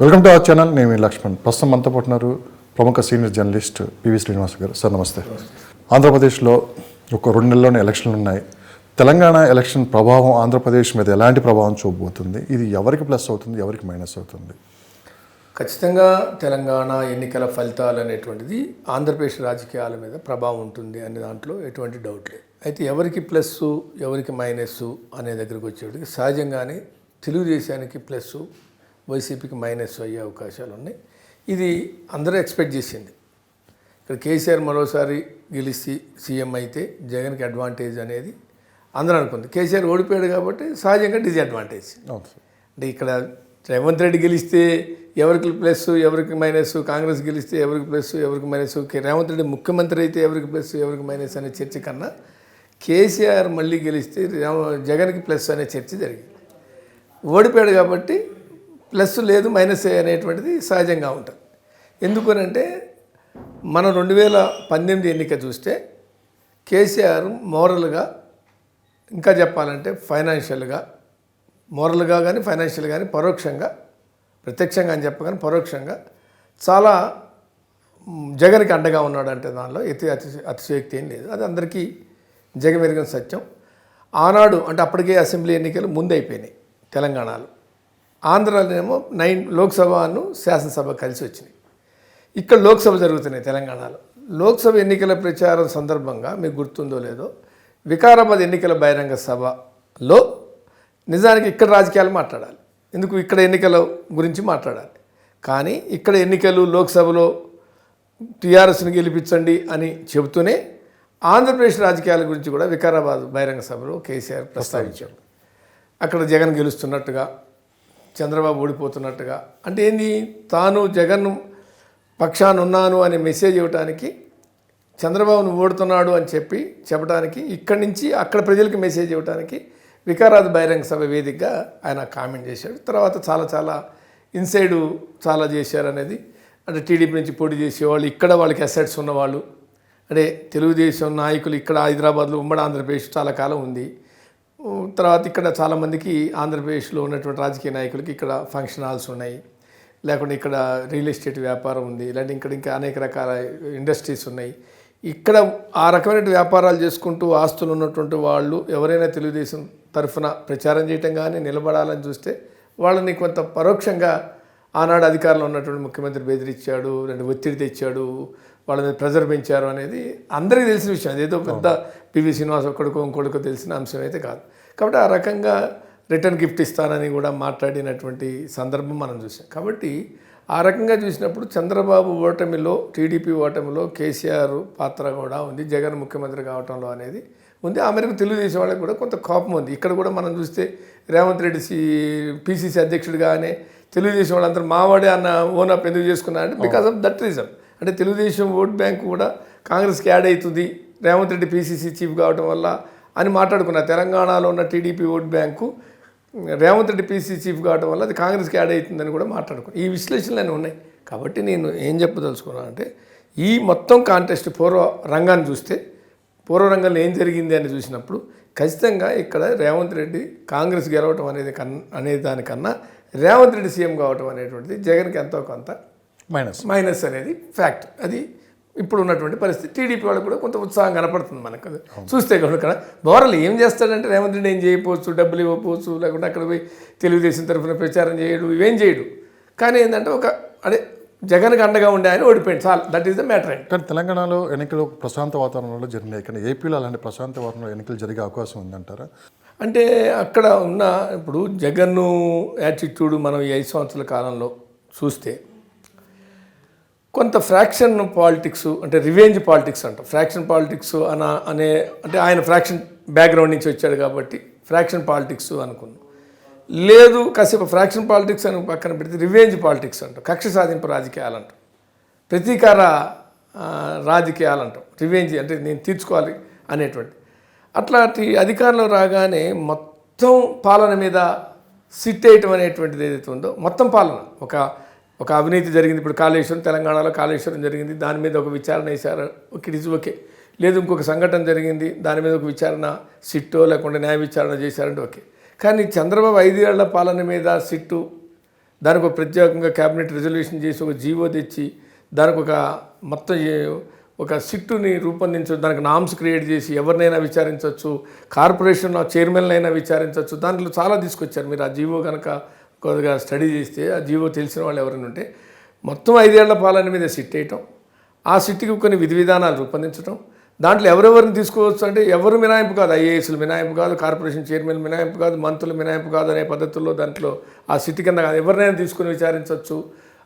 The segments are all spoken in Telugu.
Welcome to our channel. నేను లక్ష్మణ్. ప్రస్తుతం మనతో పాటున్నారు ప్రముఖ సీనియర్ జర్నలిస్ట్ పివి శ్రీనివాస్ గారు. సార్ నమస్తే. ఆంధ్రప్రదేశ్లో ఒక 2 నెలల్లోనే ఎలక్షన్లు ఉన్నాయి. తెలంగాణ ఎలక్షన్ ప్రభావం ఆంధ్రప్రదేశ్ మీద ఎలాంటి ప్రభావం చూపబోతుంది? ఇది ఎవరికి ప్లస్ అవుతుంది, ఎవరికి మైనస్ అవుతుంది? ఖచ్చితంగా తెలంగాణ ఎన్నికల ఫలితాలు అనేటువంటిది ఆంధ్రప్రదేశ్ రాజకీయాల మీద ప్రభావం ఉంటుంది అనే దాంట్లో ఎటువంటి డౌట్ లేదు. అయితే ఎవరికి ప్లస్ ఎవరికి మైనస్ అనే దగ్గరికి వచ్చేటికి సహజంగానే తెలుగుదేశానికి ప్లస్, వైసీపీకి మైనస్ అయ్యే అవకాశాలు ఉన్నాయి. ఇది అందరూ ఎక్స్పెక్ట్ చేసింది. ఇక్కడ కేసీఆర్ మరోసారి గెలిచి సీఎం అయితే జగన్కి అడ్వాంటేజ్ అనేది అందరూ అనుకుంది. కేసీఆర్ ఓడిపోయాడు కాబట్టి సహజంగా డిసడ్వాంటేజ్. అంటే ఇక్కడ రేవంత్ రెడ్డి గెలిస్తే ఎవరికి ప్లస్ ఎవరికి మైనస్, కాంగ్రెస్ గెలిస్తే ఎవరికి ప్లస్ ఎవరికి మైనస్, రేవంత్ రెడ్డి ముఖ్యమంత్రి అయితే ఎవరికి ప్లస్ ఎవరికి మైనస్ అనే చర్చ కన్నా కేసీఆర్ మళ్ళీ గెలిస్తే జగన్కి ప్లస్ అనే చర్చ జరిగింది. ఓడిపోయాడు కాబట్టి ప్లస్ లేదు మైనస్ అనేటువంటిది సహజంగా ఉంటుంది. ఎందుకనంటే మనం 2018 ఎన్నిక చూస్తే కేసీఆర్ మోరల్గా, ఇంకా చెప్పాలంటే ఫైనాన్షియల్గా, మోరల్గా కానీ ఫైనాన్షియల్ కానీ పరోక్షంగా, ప్రత్యక్షంగా అని చెప్పగానే పరోక్షంగా చాలా జగన్కి అండగా ఉన్నాడు. అంటే దానిలో అతిశయోక్తి ఏం లేదు. అది అందరికీ జగమెరిగిన సత్యం. ఆనాడు అంటే అప్పటికే అసెంబ్లీ ఎన్నికలు ముందు అయిపోయినాయి తెలంగాణలో. ఆంధ్రాలోనేమో 9 లోక్సభను శాసనసభ కలిసి వచ్చినాయి. ఇక్కడ లోక్సభ జరుగుతున్నాయి తెలంగాణలో. లోక్సభ ఎన్నికల ప్రచారం సందర్భంగా మీకు గుర్తుందో లేదో, వికారాబాద్ ఎన్నికల బహిరంగ సభలో నిజానికి ఇక్కడ రాజకీయాలు మాట్లాడాలి. ఎందుకు ఇక్కడ ఎన్నికల గురించి మాట్లాడాలి. కానీ ఇక్కడ ఎన్నికలు లోక్సభలో టీఆర్ఎస్ని గెలిపించండి అని చెబుతూనే ఆంధ్రప్రదేశ్ రాజకీయాల గురించి కూడా వికారాబాద్ బహిరంగ సభలో కేసీఆర్ ప్రస్తావించారు. అక్కడ జగన్ గెలుస్తున్నట్టుగా, చంద్రబాబు ఓడిపోతున్నట్టుగా. అంటే ఏంది, తాను జగన్ పక్షాన ఉన్నాను అనే మెసేజ్ ఇవ్వడానికి, చంద్రబాబును ఓడుతున్నాడు అని చెప్పడానికి, ఇక్కడి నుంచి అక్కడ ప్రజలకు మెసేజ్ ఇవ్వడానికి వికారాబాద్ బహిరంగ సభ వేదికగా ఆయన కామెంట్ చేశాడు. తర్వాత చాలా ఇన్సైడు చాలా చేశారు అనేది. అంటే టీడీపీ నుంచి పోటీ చేసేవాళ్ళు, ఇక్కడ వాళ్ళకి అసెట్స్ ఉన్నవాళ్ళు, అంటే తెలుగుదేశం నాయకులు ఇక్కడ హైదరాబాద్లో ఉమ్మడి ఆంధ్రప్రదేశ్ చాలా కాలం ఉంది. తర్వాత ఇక్కడ చాలామందికి ఆంధ్రప్రదేశ్లో ఉన్నటువంటి రాజకీయ నాయకులకి ఇక్కడ ఫంక్షన్ హాల్స్ ఉన్నాయి, లేకుంటే ఇక్కడ రియల్ ఎస్టేట్ వ్యాపారం ఉంది, లేదంటే ఇక్కడ ఇంకా అనేక రకాల ఇండస్ట్రీస్ ఉన్నాయి. ఇక్కడ ఆ రకమైన వ్యాపారాలు చేసుకుంటూ ఆస్తులు ఉన్నటువంటి వాళ్ళు ఎవరైనా తెలుగుదేశం తరఫున ప్రచారం చేయటం కానీ నిలబడాలని చూస్తే వాళ్ళని కొంత పరోక్షంగా ఆనాడు అధికారంలో ఉన్నటువంటి ముఖ్యమంత్రి బెదిరించాడు, ఒత్తిడి తెచ్చాడు, వాళ్ళ మీద ప్రెజర్ పెంచారు అనేది అందరికీ తెలిసిన విషయం. అదేదో పెద్ద పివి శ్రీనివాస్ ఒక్కడికో ఇంకొకడికో తెలిసిన అంశం అయితే కాదు. కాబట్టి ఆ రకంగా రిటర్న్ గిఫ్ట్ ఇస్తానని కూడా మాట్లాడినటువంటి సందర్భం మనం చూసాం. కాబట్టి ఆ రకంగా చూసినప్పుడు చంద్రబాబు ఓటమిలో, టీడీపీ ఓటమిలో కేసీఆర్ పాత్ర కూడా ఉంది, జగన్ ముఖ్యమంత్రి కావటంలో అనేది ఉంది. ఆ మేరకు తెలుగుదేశం వాళ్ళకి కూడా కొంత కోపం ఉంది. ఇక్కడ కూడా మనం చూస్తే రేవంత్ రెడ్డి పీసీసీ అధ్యక్షుడిగానే తెలుగుదేశం వాళ్ళందరూ మావాడే అన్న ఓనప్ ఎందుకు చేసుకున్నారంటే బికాస్ ఆఫ్ దట్ రీజన్. అంటే తెలుగుదేశం ఓట్ బ్యాంక్ కూడా కాంగ్రెస్కి యాడ్ అవుతుంది రేవంత్ రెడ్డి పీసీసీ చీఫ్ కావటం వల్ల అని మాట్లాడుకున్నారు. తెలంగాణలో ఉన్న TDP vote bank Revanth Reddy PCC chief కావటం వల్ల అది కాంగ్రెస్కి యాడ్ అవుతుందని కూడా మాట్లాడుకున్నాను. ఈ విశ్లేషణలు ఉన్నాయి. కాబట్టి నేను ఏం చెప్పదలుచుకున్నాను అంటే, ఈ మొత్తం కాంటెస్ట్ పూర్వ రంగాన్ని చూస్తే, పూర్వ రంగంలో ఏం జరిగింది అని చూసినప్పుడు ఖచ్చితంగా ఇక్కడ రేవంత్ రెడ్డి కాంగ్రెస్ గెలవటం అనేది దానికన్నా రేవంత్ రెడ్డి సీఎం కావటం అనేటువంటిది జగన్కి ఎంతో కొంత మైనస్ అనేది ఫ్యాక్ట్. అది ఇప్పుడు ఉన్నటువంటి పరిస్థితి. టీడీపీ వాళ్ళకి కూడా కొంత ఉత్సాహం కనపడుతుంది మనకు చూస్తే కనుక. బోరలు ఏం చేస్తాడంటే రేవంత్ రెడ్డి ఏం చేయకపోవచ్చు, డబ్బులు ఇవ్వకపోవచ్చు, లేకుంటే అక్కడ పోయి తెలుగుదేశం తరఫున ప్రచారం చేయడు, ఇవేం చేయడు. కానీ ఏంటంటే అదే జగన్కి అండగా ఉండే ఆయన ఓడిపోయింది, చాలు. That is the matter. కానీ తెలంగాణలో ఎన్నికలు ప్రశాంత వాతావరణంలో జరిగినాయి, కానీ ఏపీలో అలాంటి ప్రశాంత వాతావరణంలో ఎన్నికలు జరిగే అవకాశం ఉందంటారా? అంటే అక్కడ ఉన్న ఇప్పుడు జగన్ యాటిట్యూడ్ మనం ఈ 5 సంవత్సరాల కాలంలో చూస్తే కొంత ఫ్రాక్షన్ పాలిటిక్స్, అంటే రివెంజ్ పాలిటిక్స్ అంటాం. ఫ్రాక్షన్ పాలిటిక్స్ అంటే ఆయన ఫ్రాక్షన్ బ్యాక్గ్రౌండ్ నుంచి వచ్చాడు కాబట్టి ఫ్రాక్షన్ పాలిటిక్స్ అనుకున్నాం. లేదు, కాసేపు ఫ్రాక్షన్ పాలిటిక్స్ అని పక్కన పెడితే రివెంజ్ పాలిటిక్స్ అంటాం, కక్ష సాధింపు రాజకీయాలు అంటాం, ప్రతీకార రాజకీయాలు అంటాం. రివెంజ్ అంటే నేను తీర్చుకోవాలి అనేటువంటి. అట్లాంటి అధికారంలో రాగానే మొత్తం పాలన మీద సిట్ వేయటం అనేటువంటిది ఏదైతే ఉందో, మొత్తం పాలన ఒక అవినీతి జరిగింది. ఇప్పుడు కాళేశ్వరం, తెలంగాణలో కాళేశ్వరం జరిగింది, దాని మీద ఒక విచారణ వేశారు, ఇట్ ఈజ్ ఓకే. లేదు, ఇంకొక సంఘటన జరిగింది, దాని మీద ఒక విచారణ సిట్టో లేకుంటే న్యాయ విచారణ చేశారంటే ఓకే. కానీ చంద్రబాబు 5 ఏళ్ల పాలన మీద సిట్టు దానికి ఒక ప్రత్యేకంగా క్యాబినెట్ రిజల్యూషన్ చేసి ఒక జీవో తెచ్చి దానికి ఒక మొత్తం ఒక సిట్టుని రూపొందించవచ్చు, దానికి నామ్స్ క్రియేట్ చేసి ఎవరినైనా విచారించవచ్చు, కార్పొరేషన్ చైర్మన్లైనా విచారించవచ్చు. దాంట్లో చాలా తీసుకొచ్చారు. మీరు ఆ జీవో కనుక కొద్దిగా స్టడీ చేస్తే ఆ జీవో తెలిసిన వాళ్ళు ఎవరైనా ఉంటే మొత్తం 5 ఏళ్ల పాలన మీద సిట్ వేయటం, ఆ సిట్కి కొన్ని విధి విధానాలు రూపొందించడం, దాంట్లో ఎవరెవరిని తీసుకోవచ్చు అంటే ఎవరు మినహాయింపు కాదు, ఐఏఎస్లు మినహాయింపు కాదు, కార్పొరేషన్ చైర్మన్ మినహాయింపు కాదు, మంత్రులు మినహాయింపు కాదు అనే పద్ధతుల్లో దాంట్లో ఆ సిట్ కింద ఎవరినైనా తీసుకుని విచారించవచ్చు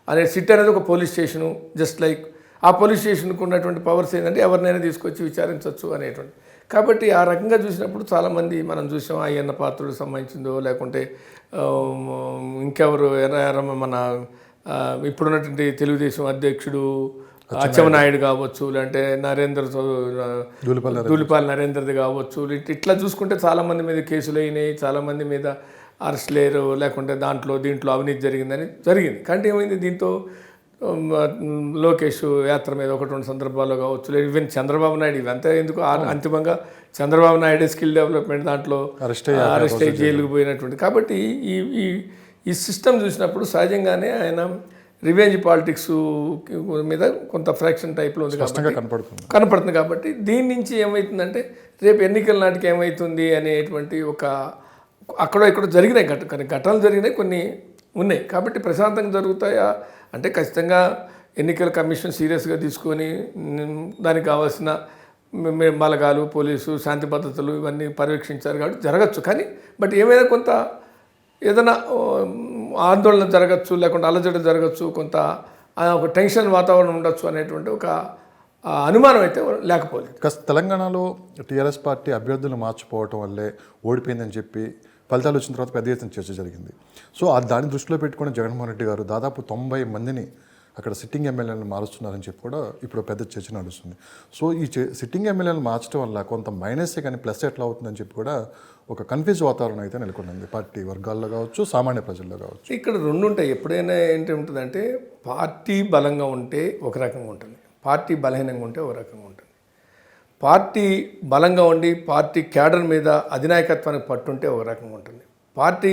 అనే సిట్ అనేది ఒక పోలీస్ స్టేషను. జస్ట్ లైక్ ఆ పోలీస్ స్టేషన్కు ఉన్నటువంటి పవర్స్ ఏంటంటే ఎవరినైనా తీసుకొచ్చి విచారించవచ్చు అనేటువంటి. కాబట్టి ఆ రకంగా చూసినప్పుడు చాలామంది మనం చూసాం, అయ్యన్న పాత్రుడికి సంబంధించిందో లేకుంటే ఇంకెవరు మన ఇప్పుడున్నటువంటి తెలుగుదేశం అధ్యక్షుడు అచ్చెన్నాయుడు కావచ్చు, లేదంటే దూలిపాల నరేందర్ది కావచ్చు, ఇట్లా చూసుకుంటే చాలామంది మీద కేసులు అయినాయి, చాలామంది మీద అరెస్ట్ లేరు, లేకుంటే దీంట్లో అవినీతి జరిగింది. కానీ ఏమైంది, దీంతో లోకేష్ యాత్ర మీద 1-2 సందర్భాల్లో కావచ్చు, లేదు ఈవెన్ చంద్రబాబు నాయుడు, ఇవంతా ఎందుకు అంతిమంగా చంద్రబాబు నాయుడు స్కిల్ డెవలప్మెంట్ దాంట్లో అరెస్ట్ అయ్యి జైలుకు పోయినటువంటి. కాబట్టి ఈ సిస్టమ్ చూసినప్పుడు సహజంగానే ఆయన రివెంజ్ పాలిటిక్స్ మీద కొంత ఫ్రాక్షన్ టైప్లో ఉంది కాబట్టి కనపడుతుంది. కాబట్టి దీని నుంచి ఏమవుతుందంటే రేపు ఎన్నికల నాటికి ఏమవుతుంది అనేటువంటి ఒక ఇక్కడ జరిగినాయి ఘటనలు జరిగినాయి, కొన్ని ఉన్నాయి. కాబట్టి ప్రశాంతంగా జరుగుతాయా అంటే ఖచ్చితంగా ఎన్నికల కమిషన్ సీరియస్గా తీసుకొని దానికి కావాల్సిన బలగాలు, పోలీసు, శాంతి భద్రతలు ఇవన్నీ పర్యవేక్షించారు కాబట్టి జరగచ్చు. కానీ బట్ ఏమైనా కొంత ఏదైనా ఆందోళన జరగచ్చు, లేకుంటే అలజడి జరగచ్చు, కొంత ఒక టెన్షన్ వాతావరణం ఉండొచ్చు అనేటువంటి ఒక అనుమానం అయితే లేకపోలేదు. తెలంగాణలో టీఆర్ఎస్ పార్టీ అభ్యర్థులు మార్చిపోవటం వల్లే ఓడిపోయిందని చెప్పి ఫలితాలు వచ్చిన తర్వాత పెద్ద ఎత్తున చర్చ జరిగింది. సో దాన్ని దృష్టిలో పెట్టుకుని జగన్మోహన్ రెడ్డి గారు దాదాపు 90 మందిని అక్కడ సిట్టింగ్ ఎమ్మెల్యేలను మారుస్తున్నారని చెప్పి కూడా ఇప్పుడు పెద్ద చర్చ నడుస్తుంది. సో ఈ సిట్టింగ్ ఎమ్మెల్యేలను మార్చడం వల్ల కొంత మైనసే కానీ ప్లస్ ఎట్లా అవుతుందని చెప్పి కూడా ఒక కన్ఫ్యూజ్ వాతావరణం అయితే నెలకొంది పార్టీ వర్గాల్లో కావచ్చు, సామాన్య ప్రజల్లో కావచ్చు. ఇక్కడ 2 ఉంటాయి. ఎప్పుడైనా ఏంటి ఉంటుందంటే పార్టీ బలంగా ఉంటే ఒక రకంగా ఉంటుంది, పార్టీ బలహీనంగా ఉంటే ఒక రకంగా ఉంటుంది. పార్టీ బలంగా ఉండి పార్టీ క్యాడర్ మీద అధినాయకత్వానికి పట్టుంటే ఒక రకంగా ఉంటుంది. పార్టీ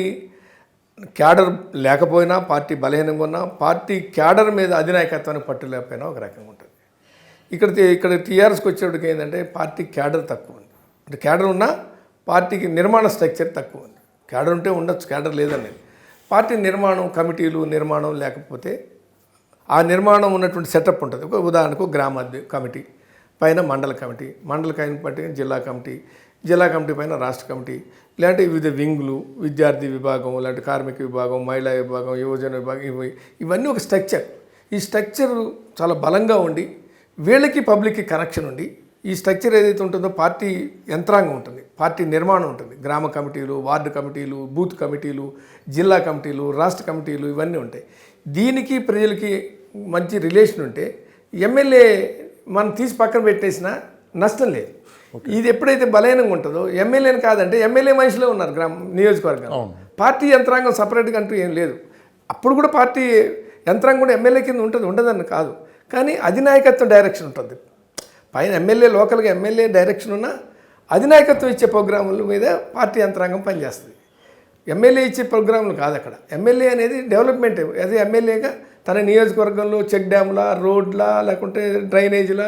క్యాడర్ లేకపోయినా, పార్టీ బలహీనంగా ఉన్నా, పార్టీ క్యాడర్ మీద అధినాయకత్వానికి పట్టు లేకపోయినా ఒక రకంగా ఉంటుంది. ఇక్కడ టీఆర్ఎస్కి వచ్చేటికి ఏంటంటే పార్టీ క్యాడర్ తక్కువ ఉంది. అంటే క్యాడర్ ఉన్నా పార్టీకి నిర్మాణ స్ట్రక్చర్ తక్కువ ఉంది. క్యాడర్ ఉంటే ఉండొచ్చు, క్యాడర్ లేదనేది. పార్టీ నిర్మాణం, కమిటీలు నిర్మాణం లేకపోతే ఆ నిర్మాణం ఉన్నటువంటి సెటప్ ఉంటుంది. ఒక ఉదాహరణకు గ్రామ కమిటీ పైన మండల కమిటీ, మండల కమిటీ జిల్లా కమిటీ, జిల్లా కమిటీ పైన రాష్ట్ర కమిటీ, ఇలాంటి వివిధ వింగులు, విద్యార్థి విభాగం, ఇలాంటి కార్మిక విభాగం, మహిళా విభాగం, యువజన విభాగం, ఇవన్నీ ఒక స్ట్రక్చర్. ఈ స్ట్రక్చర్ చాలా బలంగా ఉండి వీళ్ళకి పబ్లిక్కి కనెక్షన్ ఉండి ఈ స్ట్రక్చర్ ఏదైతే ఉంటుందో పార్టీ యంత్రాంగం ఉంటుంది, పార్టీ నిర్మాణం ఉంటుంది. గ్రామ కమిటీలు, వార్డు కమిటీలు, బూత్ కమిటీలు, జిల్లా కమిటీలు, రాష్ట్ర కమిటీలు ఇవన్నీ ఉంటాయి. దీనికి ప్రజలకి మంచి రిలేషన్ ఉంటే ఎమ్మెల్యే మనం తీసి పక్కన పెట్టేసినా నష్టం లేదు. ఇది ఎప్పుడైతే బలహీనంగా ఉంటుందో ఎమ్మెల్యేని కాదంటే ఎమ్మెల్యే మనుషులే ఉన్నారు నియోజకవర్గం, పార్టీ యంత్రాంగం సపరేట్గా అంటూ ఏం లేదు. అప్పుడు కూడా పార్టీ యంత్రాంగం కూడా ఎమ్మెల్యే కింద ఉండదని కాదు, కానీ అధినాయకత్వం డైరెక్షన్ ఉంటుంది. పైన ఎమ్మెల్యే లోకల్గా ఎమ్మెల్యే డైరెక్షన్ ఉన్న అధినాయకత్వం ఇచ్చే ప్రోగ్రాముల మీద పార్టీ యంత్రాంగం పనిచేస్తుంది. ఎమ్మెల్యే ఇచ్చే ప్రోగ్రాములు కాదు అక్కడ. ఎమ్మెల్యే అనేది డెవలప్మెంట్. అదే ఎమ్మెల్యేగా తన నియోజకవర్గంలో చెక్ డ్యాముల, రోడ్ల, లేకుంటే డ్రైనేజీల,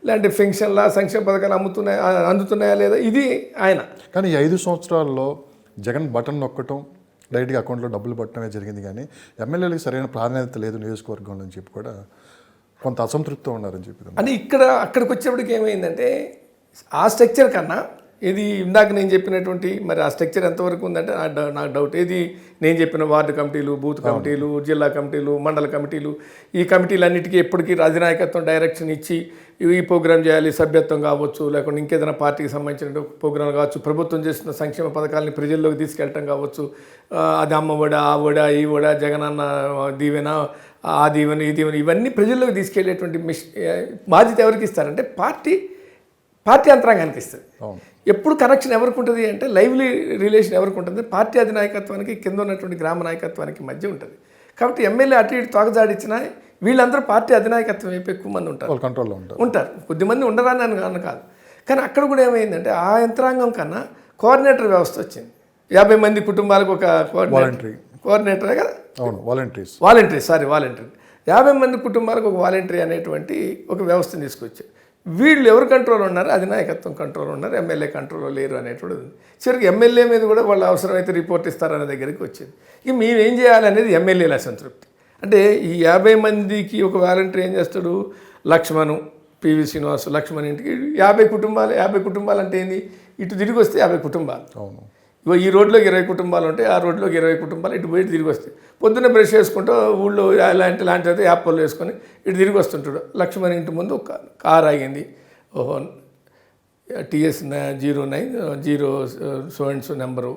ఇలాంటి ఫెన్షన్ల, సంక్షేమ పథకాలు అందుతున్నాయా లేదా, ఇది ఆయన. కానీ ఈ 5 సంవత్సరాల్లో జగన్ బటన్ నొక్కటం, డైరెక్ట్గా అకౌంట్లో డబ్బులు పట్టడమే జరిగింది. కానీ ఎమ్మెల్యేలకు సరైన ప్రాధాన్యత లేదు నియోజకవర్గంలో అని చెప్పి కూడా కొంత అసంతృప్తితో ఉన్నారని చెప్పి. అని అక్కడికి వచ్చేప్పటికి ఏమైందంటే ఆ స్ట్రక్చర్ కన్నా ఇది ఇందాక నేను చెప్పినటువంటి మరి ఆ స్ట్రక్చర్ ఎంతవరకు ఉందంటే నాకు డౌట్. ఏది నేను చెప్పిన వార్డు కమిటీలు, బూత్ కమిటీలు, జిల్లా కమిటీలు, మండల కమిటీలు, ఈ కమిటీలన్నిటికీ ఎప్పటికీ అధినాయకత్వం డైరెక్షన్ ఇచ్చి ఈ ప్రోగ్రామ్ చేయాలి, సభ్యత్వం కావచ్చు, లేకుంటే ఇంకేదైనా పార్టీకి సంబంధించిన ప్రోగ్రాం కావచ్చు, ప్రభుత్వం చేస్తున్న సంక్షేమ పథకాలని ప్రజల్లోకి తీసుకెళ్ళటం కావచ్చు, అది అమ్మ ఒడ, ఆ ఒడ, ఈ ఒడ, జగనన్న దీవెన, ఆ దీవెన, ఈ దీవెన, ఇవన్నీ ప్రజల్లోకి తీసుకెళ్లేటువంటి బాధ్యత ఎవరికి ఇస్తారంటే పార్టీ యంత్రాంగానికి ఇస్తుంది. ఎప్పుడు కనెక్షన్ ఎవరికి ఉంటుంది అంటే లైవ్లీ రిలేషన్ ఎవరికి ఉంటుంది, పార్టీ అధినాయకత్వానికి కింద ఉన్నటువంటి గ్రామ నాయకత్వానికి మధ్య ఉంటుంది. కాబట్టి ఎమ్మెల్యే అటు ఇటు తోకజాడిచ్చినా వీళ్ళందరూ పార్టీ అధినాయకత్వం వైపు ఎక్కువ మంది ఉంటారు. కొద్దిమంది ఉండరాని అని కాదు. కానీ అక్కడ కూడా ఏమైందంటే ఆ యంత్రాంగం కన్నా కోఆర్డినేటర్ వ్యవస్థ వచ్చింది. 50 మంది కుటుంబాలకు ఒక కోఆర్డినేటరే కదా, అవును, వాలంటీర్. 50 మంది కుటుంబాలకు ఒక వాలంటరీ అనేటువంటి ఒక వ్యవస్థను తీసుకొచ్చారు. వీళ్ళు ఎవరు కంట్రోల్ ఉన్నారు, అధినాయకత్వం కంట్రోల్ ఉన్నారు, ఎమ్మెల్యే కంట్రోల్లో లేరు అనేటువంటి ఉంది. చివరికి ఎమ్మెల్యే మీద కూడా వాళ్ళు అవసరమైతే రిపోర్ట్ ఇస్తారనే దగ్గరికి వచ్చింది. ఇక మేము ఏం చేయాలనేది ఎమ్మెల్యేల అసంతృప్తి. అంటే ఈ 50 మందికి ఒక వాలంటరీ ఏం చేస్తాడు, లక్ష్మణ్, పివి శ్రీనివాస్, లక్ష్మణ్ ఇంటికి 50 కుటుంబాలు అంటే ఏంది, ఇటు తిరిగి వస్తే 50 కుటుంబాలు. అవును, ఇగో ఈ రోడ్లోకి 20 కుటుంబాలు ఉంటాయి, ఆ రోడ్లోకి 20 కుటుంబాలు, ఇటు పోయి తిరిగి వస్తాయి. పొద్దున్నే బ్రష్ చేసుకుంటూ ఊళ్ళో లాంటి అయితే యాప్లు వేసుకొని ఇటు తిరిగి వస్తుంటాడు. లక్ష్మణ్ ఇంటి ముందు ఒక కార్ ఆగింది, ఓహో TS 09 నెంబరు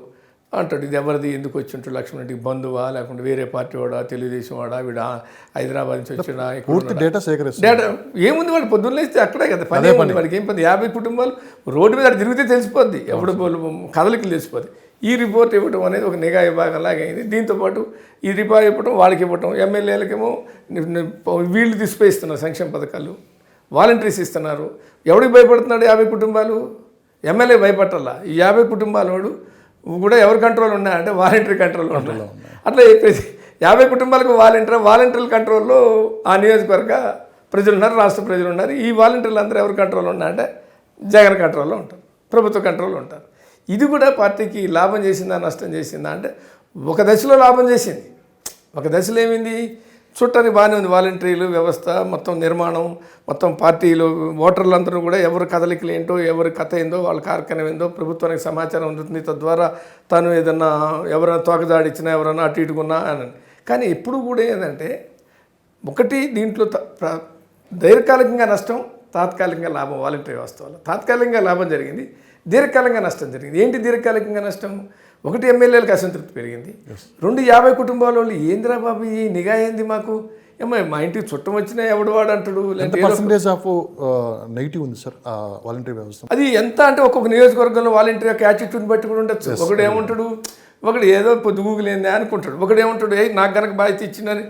అంటాడు. ఇది ఎవరిది, ఎందుకు వచ్చి ఉంటాడు, లక్ష్మణ్ ఇంటికి బంధువా లేకుంటే వేరే పార్టీ వాడా, తెలుగుదేశం వాడా, వీడ హైదరాబాద్ నుంచి వచ్చినా, డేటా డేటా ఏముంది, వాడు పొద్దున్న లేస్తే అక్కడే కదా పని, ఏముంది వాడికి, ఏం పని. 50 కుటుంబాలు రోడ్డు మీద అక్కడ తిరిగితే తెలిసిపోద్ది, ఎప్పుడు కదలికలు తెలిసిపోద్ది. ఈ రిపోర్ట్ ఇవ్వడం అనేది ఒక నిఘా విభాగం లాగా అయింది. దీంతోపాటు ఈ రిపోర్ట్ ఇవ్వడం, వాళ్ళకి ఇవ్వటం, ఎమ్మెల్యేలకేమో వీళ్ళు తీసుకుపోయిస్తున్నారు సంక్షేమ పథకాలు, వాలంటీర్స్ ఇస్తున్నారు. ఎవరికి భయపడుతున్నాడు 50 కుటుంబాలు, ఎమ్మెల్యే భయపట్టాల. ఈ 50 కుటుంబాల వాడు కూడా ఎవరు కంట్రోల్ ఉన్నాయంటే వాలంటీర్ కంట్రోల్లో ఉన్నాయి. అట్లా చెప్పేసి 50 కుటుంబాలకు వాలంటీర్ల కంట్రోల్లో ఆ నియోజకవర్గ ప్రజలు ఉన్నారు, రాష్ట్ర ప్రజలు ఉన్నారు. ఈ వాలంటీర్లు అందరూ ఎవరు కంట్రోల్లో ఉన్నాయంటే జగన్ కంట్రోల్లో ఉంటారు, ప్రభుత్వ కంట్రోల్లో ఉంటారు. ఇది కూడా పార్టీకి లాభం చేసిందా నష్టం చేసిందా అంటే ఒక దశలో లాభం చేసింది. ఒక దశలో ఏమైంది, చుట్టానికి బాగానే ఉంది వాలంటీర్లు వ్యవస్థ, మొత్తం నిర్మాణం, మొత్తం పార్టీలు ఓటర్లందరూ కూడా ఎవరు కదలికలు ఏంటో, ఎవరి కథ ఏందో, వాళ్ళ కార్యక్రమం ఏందో ప్రభుత్వానికి సమాచారం అందుతుంది. తద్వారా తను ఏదన్నా ఎవరైనా తోకదాడిచ్చినా, ఎవరైనా అటు ఇటుకున్నా అని. కానీ ఎప్పుడు కూడా ఏంటంటే ఒకటి దీంట్లో దీర్ఘకాలికంగా నష్టం, తాత్కాలికంగా లాభం. వాలంటీర్ వ్యవస్థ వల్ల తాత్కాలికంగా లాభం జరిగింది, దీర్ఘకాలంగా నష్టం జరిగింది. ఏంటి దీర్ఘకాలికంగా నష్టం, ఒకటి ఎమ్మెల్యేలకు అసంతృప్తి పెరిగింది, 50 కుటుంబాల వాళ్ళు ఏందిరా బాబు ఈ నిఘా ఏంది మాకు, ఏమో మా ఇంటికి చుట్టం వచ్చినా ఎవడు వాడు అంటాడు. పర్సెంటేజ్ ఆఫ్ నెగిటివ్ ఉంది సార్ వాలంటీర్ వ్యవస్థ. అది ఎంత అంటే ఒక్కొక్క నియోజకవర్గంలో వాలంటీర్ యొక్క యాటిట్యూడ్ని బట్టి కూడా ఉండొచ్చు. ఒకడు ఏమంటాడు, ఒకడు ఏదో పొద్దు గూగులేంది అనుకుంటాడు, ఒకడు ఏమంటాడు నాకు కనుక బాధ్యత ఇచ్చిందని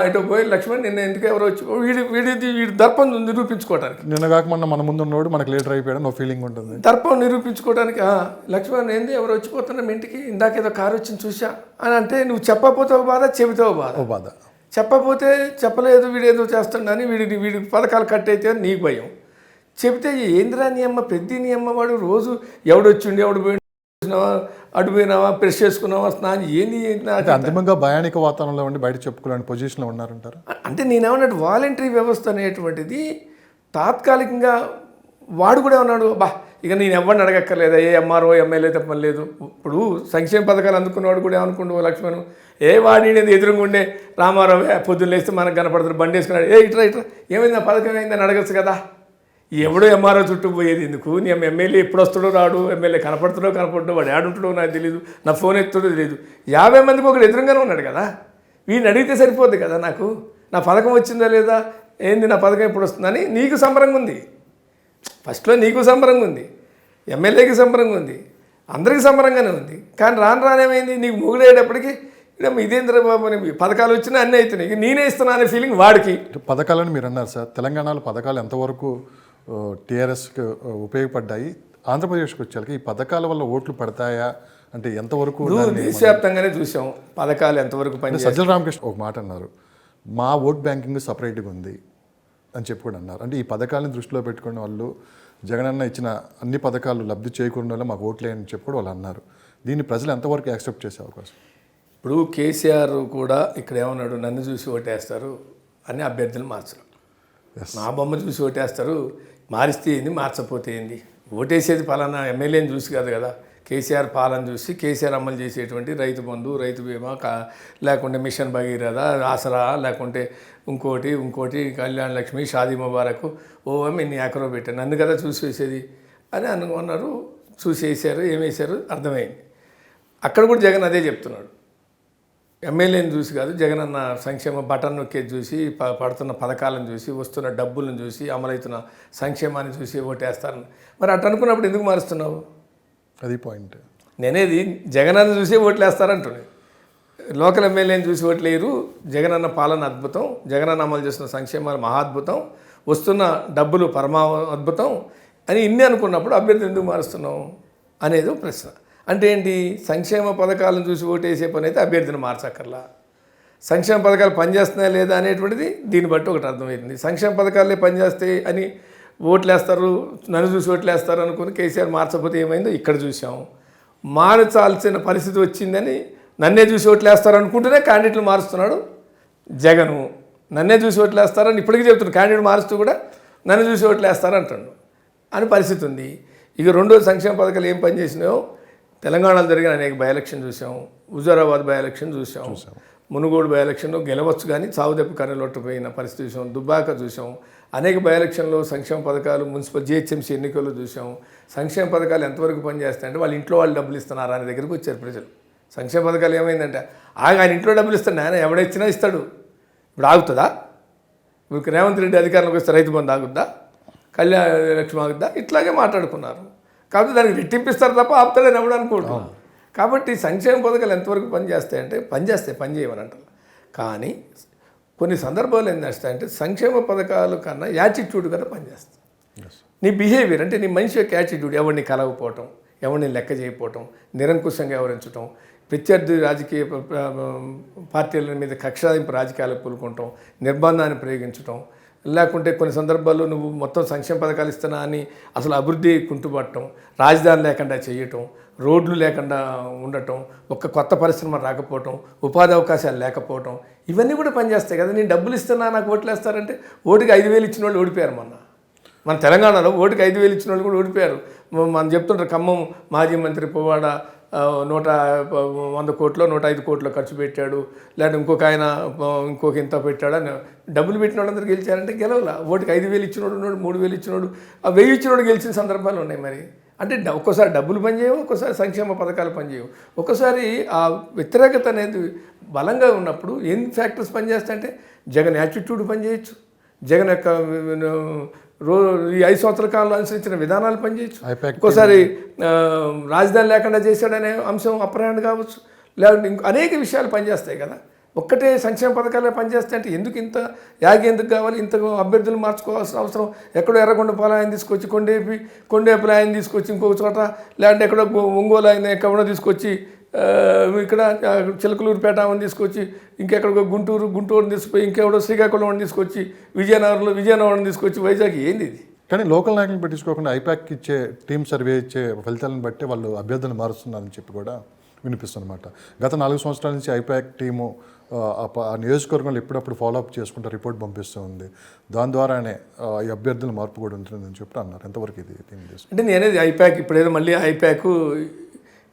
ఎటో పోయి లక్ష్మణ్ నిన్న ఎందుకు ఎవరో వచ్చి వీడి దర్పం నిరూపించుకోవడానికి, నిన్న కాక మన ముందు ఉన్నవాడు మనకు లీడర్ అయిపోయాడు నో ఫీలింగ్ ఉంటుంది. దర్పం నిరూపించుకోవడానికి లక్ష్మణ్ ఏంది ఎవరు వచ్చిపోతున్నాం ఇంటికి, ఇందాకేదో కారు వచ్చింది చూసా అని అంటే నువ్వు చెప్పకపోతే బాధ, చెబితే బాధ. చెప్పకపోతే చెప్పలేదు వీడేదో చేస్తుండని వీడి పథకాలు కట్టయితే నీకు భయం, చెబితే ఏందిరా నీ అమ్మ పెద్ద నీ అమ్మ వాడు రోజు ఎవడొచ్చిండు ఎవడు పోయి అడిపోయినావా, ప్రెస్ చేసుకున్నావా, స్నానం ఏంది. అంతిమంగా భయానిక వాతావరణంలో ఉండి బయట చెప్పుకోలేని పొజిషన్లో ఉన్నారంటారు. అంటే నేనేమన్నట్టు వాలంటరీ వ్యవస్థ అనేటువంటిది తాత్కాలికంగా వాడు కూడా ఉన్నాడు, ఇక నేను ఎవరిని అడగక్కర్లేదు, ఏ ఎంఆర్ఓ ఎమ్మెల్యే తప్పలేదు. ఇప్పుడు సంక్షేమ పథకాలు అందుకున్నవాడు కూడా ఏమనుకుంటు లక్ష్మణ్, వాడినేది ఎదురుగుండే రామారావు పొద్దున్న లేస్తే మనకు కనపడతారు, బండి వేసుకున్నాడు, ఇట్లా ఏమైంది, పథకం ఏమైందని అడగచ్చు కదా. ఎవడో ఎంఆర్ఓ చుట్టూ పోయేది ఎందుకు, నీ ఎమ్మెల్యే ఎప్పుడు వస్తాడో రాడు, ఎమ్మెల్యే కనపడుతుండో వాడు ఏడుంటాడో నాకు తెలియదు, నా ఫోన్ ఎత్తుడో తెలియదు. 50 మందికి ఒకడు ఎదురుగానే ఉన్నాడు కదా, వీడిని అడిగితే సరిపోద్ది కదా, నాకు నా పథకం వచ్చిందా లేదా, ఏంది నా పథకం ఎప్పుడు వస్తుందని నీకు సంబరంగా ఉంది. ఫస్ట్లో నీకు సంబరంగా ఉంది, ఎమ్మెల్యేకి సంబరంగా ఉంది, అందరికీ సంబరంగానే ఉంది. కానీ రానేమైంది, నీకు మొగుడేటప్పటికి ఇదేంద్ర బాబు పథకాలు వచ్చినా అన్నీ అవుతున్నాయి, నేనే ఇస్తున్నా అనే ఫీలింగ్ వాడికి. పథకాలను మీరు అన్నారు సార్, తెలంగాణలో పథకాలు ఎంతవరకు టీఆర్ఎస్కి ఉపయోగపడ్డాయి, ఆంధ్రప్రదేశ్కి వచ్చేకి ఈ పథకాల వల్ల ఓట్లు పడతాయా అంటే ఎంతవరకు? దేశవ్యాప్తంగానే చూసాం పథకాలు ఎంతవరకు పని. సజ్జల రామకృష్ణ ఒక మాట అన్నారు, మా ఓట్ బ్యాంకింగ్ సపరేట్గా ఉంది అని చెప్పి కూడా అన్నారు. అంటే ఈ పథకాలను దృష్టిలో పెట్టుకునే వాళ్ళు జగనన్న ఇచ్చిన అన్ని పథకాలు లబ్ధి చేయకుండా వల్ల మాకు ఓట్లే అని చెప్పి కూడా వాళ్ళు అన్నారు. దీన్ని ప్రజలు ఎంతవరకు యాక్సెప్ట్ చేసే అవకాశం? ఇప్పుడు కేసీఆర్ కూడా ఇక్కడ ఏమన్నాడు, నన్ను చూసి ఓటేస్తారు అని అభ్యర్థులు మార్చరు, నా బొమ్మ చూసి ఓటేస్తారు, మారిస్తే ఏంది మార్చకపోతే ఏంది, ఓటేసేది పలానా ఎమ్మెల్యేని చూసి కాదు కదా, కేసీఆర్ పాలన చూసి కేసీఆర్ అమలు చేసేటువంటి రైతు బంధు, రైతు బీమా, లేకుంటే మిషన్ భగీరథ, ఆసరా, లేకుంటే ఇంకోటి కళ్యాణ లక్ష్మి, షాదీ ముబారక్, ఇన్ని ఎకరో పెట్టాను నన్ను కదా చూసి వేసేది అని అనుకున్నారు. చూసి వేసారు, ఏమేశారు అర్థమైంది. అక్కడ కూడా జగన్ అదే చెప్తున్నాడు, ఎమ్మెల్యేని చూసి కాదు, జగనన్న సంక్షేమ బటన్ నొక్కేది చూసి, పడుతున్న పథకాలను చూసి, వస్తున్న డబ్బులను చూసి, అమలవుతున్న సంక్షేమాన్ని చూసి ఓటేస్తారని. మరి అట్లా అనుకున్నప్పుడు ఎందుకు మారుస్తున్నావు? అది పాయింట్. నేనేది జగనన్న చూసి ఓట్లు వేస్తారంటున్నాను, లోకల్ ఎమ్మెల్యేని చూసి ఓట్లు వేయరు. జగనన్న పాలన అద్భుతం, జగనన్న అమలు చేస్తున్న సంక్షేమాలు మహాద్భుతం, వస్తున్న డబ్బులు పరమా అద్భుతం అని ఇన్ని అనుకున్నప్పుడు అభ్యర్థి ఎందుకు మారుస్తున్నావు అనేది ప్రశ్న. అంటే ఏంటి, సంక్షేమ పథకాలను చూసి ఓటేసే పని అయితే అభ్యర్థిని మార్చక్కర్లా. సంక్షేమ పథకాలు పనిచేస్తున్నాయా లేదా అనేటువంటిది దీన్ని బట్టి ఒకటి అర్థమవుతుంది. సంక్షేమ పథకాలే పనిచేస్తాయి అని ఓట్లేస్తారు, నన్ను చూసి ఓట్లేస్తారు అనుకుని కేసీఆర్ మార్చకపోతే ఏమైందో ఇక్కడ చూసాం. మార్చాల్సిన పరిస్థితి వచ్చిందని నన్నే చూసి ఓట్లేస్తారు అనుకుంటూనే క్యాండిడేట్లు మారుస్తున్నాడు జగను. నన్నే చూసి ఓట్లేస్తారని ఇప్పటికీ చెప్తున్నాడు, క్యాండిడేట్ మారుస్తూ కూడా నన్ను చూసి ఓట్లేస్తారు అంటాడు అని పరిస్థితి ఉంది. ఇక రెండో సంక్షేమ పథకాలు ఏం పనిచేసినాయో తెలంగాణలో జరిగిన అనేక బై ఎలక్షన్ చూసాం. హుజూరాబాద్ బై ఎలక్షన్ చూసాం, మునుగోడు బై ఎలక్షన్లో గెలవచ్చు కానీ చావుదెబ్బ కన్నెలొట్టపోయిన పరిస్థితి చూసాం, దుబ్బాక చూసాం. అనేక బై ఎలక్షన్లో సంక్షేమ పథకాలు మున్సిపల్ జిహెచ్ఎంసీ ఎన్నికల్లో చూసాం. సంక్షేమ పథకాలు ఎంతవరకు పనిచేస్తాయంటే వాళ్ళ ఇంట్లో వాళ్ళు డబ్బులు ఇస్తున్నారు అనే దగ్గరికి వచ్చారు ప్రజలు. సంక్షేమ పథకాలు ఏమైందంటే ఆయన ఇంట్లో డబ్బులు ఇస్తాడు, ఆయన ఎవడైచ్చినా ఇస్తాడు. ఇప్పుడు ఆగుతుందా? ఇప్పుడు రేవంత్ రెడ్డి అధికారంలోకి వస్తే రైతు బంధు ఆగుద్దా, కళ్యాణ లక్ష్మి ఆగుద్దా? ఇట్లాగే మాట్లాడుకున్నారు. కాబట్టి దానికి రెట్టింపిస్తారు తప్ప ఆపుతాడని ఎవడు అనుకుంటున్నాను. కాబట్టి సంక్షేమ పథకాలు ఎంతవరకు పనిచేస్తాయంటే పని చేయమని అంటారు. కానీ కొన్ని సందర్భాలు ఏం చేస్తాయంటే సంక్షేమ పథకాలు కన్నా యాటిట్యూడ్ కన్నా పనిచేస్తాయి. నీ బిహేవియర్ అంటే నీ మనిషి యొక్క యాటిట్యూడ్, ఎవరిని కలవకపోవటం, ఎవరిని లెక్క చేయకపోవటం, నిరంకుశంగా వ్యవహరించడం, ప్రత్యర్థి రాజకీయ పార్టీల మీద కక్షాదింపు రాజకీయాలకు పూనుకుంటాం, నిర్బంధాన్ని ప్రయోగించడం, లేకుంటే కొన్ని సందర్భాల్లో నువ్వు మొత్తం సంక్షేమ పథకాలు ఇస్తున్నా అని అసలు అభివృద్ధి కుంటుపడటం, రాజధాని లేకుండా చేయటం, రోడ్లు లేకుండా ఉండటం, ఒక్క కొత్త పరిశ్రమ రాకపోవటం, ఉపాధి అవకాశాలు లేకపోవటం, ఇవన్నీ కూడా పనిచేస్తాయి కదా. నేను డబ్బులు ఇస్తున్నా నాకు ఓట్లు వేస్తారంటే ఓటుకి 5,000 ఇచ్చిన వాళ్ళు ఓడిపోయారు. మన తెలంగాణలో ఓటుకి 5,000 ఇచ్చిన వాళ్ళు కూడా ఓడిపోయారు. మనం చెప్తుంటారు ఖమ్మం మాజీ మంత్రి పువ్వాడ 100 కోట్లు 105 కోట్లు ఖర్చు పెట్టాడు, లేదంటే ఇంకొక ఆయన ఇంకొక ఇంత పెట్టాడు అని డబ్బులు పెట్టిన వాళ్ళందరూ గెలిచారంటే గెలవలా. ఓటుకి 5,000 ఇచ్చినోడు ఉన్నాడు, 3,000 ఇచ్చినోడు, 1000 ఇచ్చినోడు గెలిచిన సందర్భాలు ఉన్నాయి. మరి అంటే ఒక్కోసారి డబ్బులు పనిచేయవు, ఒక్కోసారి సంక్షేమ పథకాలు పనిచేయవు, ఒక్కోసారి ఆ వ్యతిరేకత అనేది బలంగా ఉన్నప్పుడు ఏం ఫ్యాక్టర్స్ పనిచేస్తాయంటే జగన్ యాటిట్యూడ్ పనిచేయచ్చు, జగన్ యొక్క ఈ 5 సంవత్సరాల కాలంలో అనుసరించిన విధానాలు పనిచేయచ్చు, ఒక్కోసారి రాజధాని లేకుండా చేశాడనే అంశం అప్రయాణ కావచ్చు, లేదంటే అనేక విషయాలు పనిచేస్తాయి కదా. ఒక్కటే సంక్షేమ పథకాలే పనిచేస్తాయి అంటే ఎందుకు ఇంత యాగి ఎందుకు కావాలి, ఇంత అభ్యర్థులు మార్చుకోవాల్సిన అవసరం? ఎక్కడో ఎర్రగొండపాల ఆయన తీసుకొచ్చి కొండేపుల ఆయన తీసుకొచ్చి ఇంకొక చోట, లేదంటే ఎక్కడో ఒంగోలు ఆయన ఎక్కడో తీసుకొచ్చి ఇక్కడ చిలకలూరుపేట అని తీసుకొచ్చి, ఇంకెక్కడికో గుంటూరుని తీసుకుపోయి, ఇంకెవడో శ్రీకాకుళం తీసుకొచ్చి, విజయనగరం తీసుకొచ్చి, వైజాగ్. ఏంది ఇది? కానీ లోకల్ నాయకులను పెట్టించుకోకుండా ఐపాక్ ఇచ్చే టీమ్ సర్వే ఇచ్చే ఫలితాలను బట్టి వాళ్ళు అభ్యర్థులను మారుస్తున్నారని చెప్పి కూడా వినిపిస్తుందన్నమాట. గత 4 సంవత్సరాల నుంచి ఐపాక్ టీము ఆ నియోజకవర్గంలో ఎప్పుడప్పుడు ఫాలోఅప్ చేసుకుంటూ రిపోర్ట్ పంపిస్తూ ఉంది. దాని ద్వారానే ఈ అభ్యర్థుల మార్పు కూడా ఉంటుందని చెప్పి అన్నారు. ఎంతవరకు ఇది అంటే నేనేది ఐపాక్ ఇప్పుడేదో మళ్ళీ ఐపాక్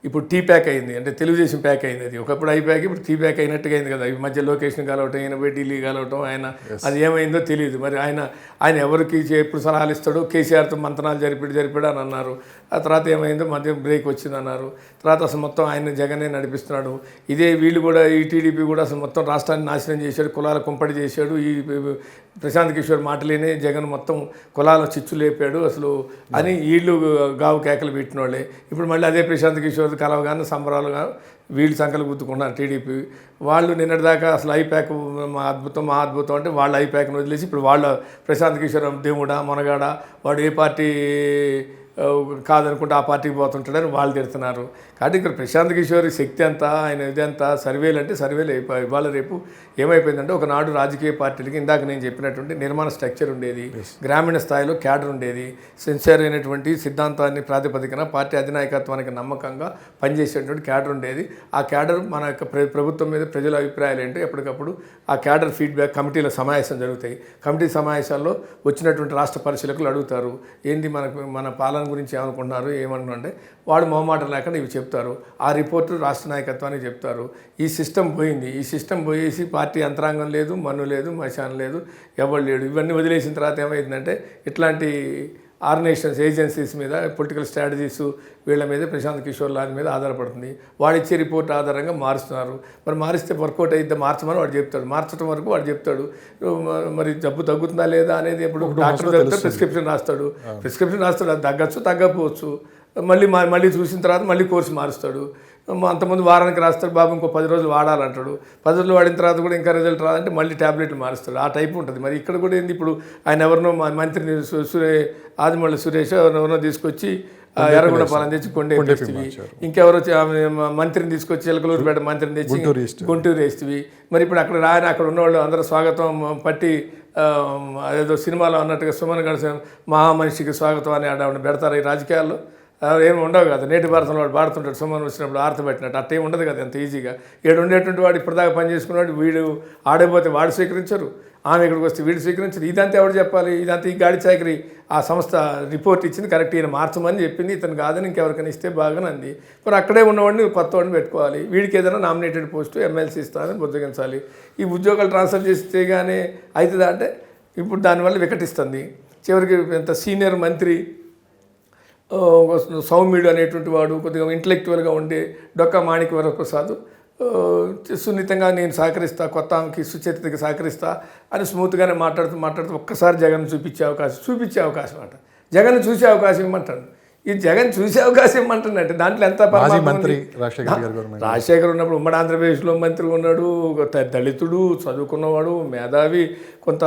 ఇప్పుడు టీ ప్యాక్ అయింది, అంటే తెలుగుదేశం ప్యాక్ అయింది. అది ఒకప్పుడు ఐపాక్ ఇప్పుడు టీ ప్యాక్ అయినట్టుగా అయింది కదా. ఈ మధ్య లొకేషన్ కలవటం, ఆయన పోయి ఢిల్లీ కలవటం, ఆయన అది ఏమైందో తెలియదు. మరి ఆయన ఎవరికి ఎప్పుడు సలహాలు ఇస్తాడో, కేసీఆర్తో మంతనాలు జరిపాడు అని అన్నారు. ఆ తర్వాత ఏమైందో మధ్య బ్రేక్ వచ్చింది అన్నారు. తర్వాత అసలు మొత్తం ఆయన జగనే నడిపిస్తున్నాడు. ఇదే వీళ్ళు కూడా ఈ టీడీపీ కూడా అసలు మొత్తం రాష్ట్రాన్ని నాశనం చేశాడు, కులాల కుంపడి చేశాడు. ఈ ప్రశాంత్ కిషోర్ మాటలేనే జగన్ మొత్తం కులాల చిచ్చు లేపాడు అసలు అని వీళ్ళు గావు కేకలు పెట్టిన వాళ్ళే. ఇప్పుడు మళ్ళీ అదే ప్రశాంత్ కిషోర్ కలవగానే సంబరాలుగా వీళ్ళు సంకలు గుర్తుకున్నారు టీడీపీ వాళ్ళు. నిన్నటిదాకా అసలు ఐపాక్ మా అద్భుతం అంటే వాళ్ళు ఐపాక్ని వదిలేసి ఇప్పుడు వాళ్ళ ప్రశాంత్ కిషోర్ దేవుడా మొనగాడ వాడు ఏ పార్టీ కాదనుకుంటే ఆ పార్టీకి పోతుంటాడని వాళ్ళు తిడుతున్నారు. కాబట్టి ఇక్కడ ప్రశాంత్ కిషోర్ శక్తి అంతా, ఆయన ఇదంతా సర్వేలు అంటే సర్వేలు అయిపోయి ఇవాళ రేపు ఏమైపోయిందంటే ఒకనాడు రాజకీయ పార్టీలకి ఇందాక నేను చెప్పినటువంటి నిర్మాణ స్ట్రక్చర్ ఉండేది, గ్రామీణ స్థాయిలో క్యాడర్ ఉండేది, సిన్సియర్ అయినటువంటి సిద్ధాంతాన్ని ప్రాతిపదికన పార్టీ అధినాయకత్వానికి నమ్మకంగా పనిచేసేటువంటి క్యాడర్ ఉండేది. ఆ క్యాడర్ మన యొక్క ప్రభుత్వం మీద ప్రజల అభిప్రాయాలు ఏంటో ఎప్పటికప్పుడు ఆ క్యాడర్ ఫీడ్బ్యాక్ కమిటీల సమావేశం జరుగుతాయి. కమిటీ సమావేశాల్లో వచ్చినటువంటి రాష్ట్ర పరిశీలకులు అడుగుతారు, ఏంది మన పాలన గురించి ఏమనుకుంటున్నారు, ఏమనుకుంటే వాడు మొహమాటం లేకుండా ఇవి చెప్తారు. ఆ రిపోర్టు రాష్ట్ర నాయకత్వానికి చెప్తారు. ఈ సిస్టమ్ పోయింది, ఈ సిస్టమ్ పోయేసి పార్టీ యంత్రాంగం లేదు, మన్ను లేదు, మశానం లేదు, ఎవరు లేడు. ఇవన్నీ వదిలేసిన తర్వాత ఏమైందంటే ఇట్లాంటి ఆర్గనైజేషన్స్ ఏజెన్సీస్ మీద పొలిటికల్ స్ట్రాటజీస్ వీళ్ళ మీద ప్రశాంత్ కిషోర్ లాల్ మీద ఆధారపడుతుంది. వాడిచ్చే రిపోర్ట్ ఆధారంగా మారుస్తున్నారు. మరి మారిస్తే వర్కౌట్ అయితే మార్చమని వాడు చెప్తాడు, మార్చడం వరకు వాడు చెప్తాడు. మరి జబ్బు తగ్గుతుందా లేదా అనేది ఇప్పుడు డాక్టర్ చెప్తే ప్రిస్క్రిప్షన్ రాస్తాడు, అది తగ్గచ్చు తగ్గకపోవచ్చు. మళ్ళీ చూసిన తర్వాత మళ్ళీ కోర్సు మారుస్తాడు. అంతకుముందు వారానికి రాస్తాడు, బాబు ఇంకో 10 రోజులు వాడాలంటాడు. 10 రోజులు వాడిన తర్వాత కూడా ఇంకా రిజల్ట్ రాదంటే మళ్ళీ ట్యాబ్లెట్లు మారుస్తాడు. ఆ టైప్ ఉంటుంది. మరి ఇక్కడ కూడా ఏంది, ఇప్పుడు ఆయన ఎవరినో మంత్రిని ఆదిమూల సురేష్ ఎవరినో తీసుకొచ్చి ఎర్రగొండపాలెం తెచ్చి కొండేపిస్తివి, ఇంకెవరో మంత్రిని తీసుకొచ్చి ఎలకలూరుపేట మంత్రిని తెచ్చి గుంటూరు వేస్తివి. మరి ఇప్పుడు అక్కడ రాయని అక్కడ ఉన్నవాళ్ళు అందరూ స్వాగతం పట్టి అదేదో సినిమాలో అన్నట్టుగా సుమన్ గడిచిన మహామనిషికి స్వాగతం అని ఆడ పెడతారు ఈ రాజకీయాల్లో. ఏమి ఉండవు కదా. నేటి భారతంలో వాడు పాడుతుంటాడు సుమన్ వచ్చినప్పుడు ఆర్త పెట్టినట్టు అట్టే ఉండదు కదా అంత ఈజీగా. ఏడు ఉండేటువంటి వాడు ఇప్పటిదాకా పని చేసుకున్నాడు, వీడు ఆడైపోతే వాడు స్వీకరించరు, ఆమె ఇక్కడికి వస్తే వీడు స్వీకరించరు. ఇదంతా ఎవరు చెప్పాలి? ఇదంతా ఈ గాడి చాకరీ ఆ సంస్థ రిపోర్ట్ ఇచ్చింది కరెక్ట్, ఈయన మార్చమని చెప్పింది, ఇతను కాదని ఇంకెవరికైనా ఇస్తే బాగానే అంది. మరి అక్కడే ఉన్నవాడిని కొత్త వాడిని పెట్టుకోవాలి, వీడికి ఏదైనా నామినేటెడ్ పోస్టు ఎమ్మెల్సీ ఇస్తారని బుద్ధగించాలి. ఈ ఉద్యోగాలు ట్రాన్స్ఫర్ చేస్తే కానీ అవుతుందా అంటే ఇప్పుడు దానివల్ల వికటిస్తుంది. చివరికి ఎంత సీనియర్ మంత్రి సౌమ్యుడు అనేటువంటి వాడు కొద్దిగా ఇంటలెక్చువల్గా ఉండే డొక్కా మాణిక వరప్రసాద్ సున్నితంగా నేను సహకరిస్తా, కొత్త ఆమెకి సుచరితకి సహకరిస్తా అని స్మూత్గానే మాట్లాడుతూ ఒక్కసారి జగన్ చూపించే అవకాశం అంట. జగన్ చూసే అవకాశం ఇమ్మంటాడు. ఈ జగన్ చూసే అవకాశం ఇమ్మంటున్నట్టు దాంట్లో ఎంత మంత్రి రాజశేఖర్ ఉన్నప్పుడు ఉమ్మడి ఆంధ్రప్రదేశ్లో మంత్రి ఉన్నాడు, దళితుడు, చదువుకున్నవాడు, మేధావి, కొంత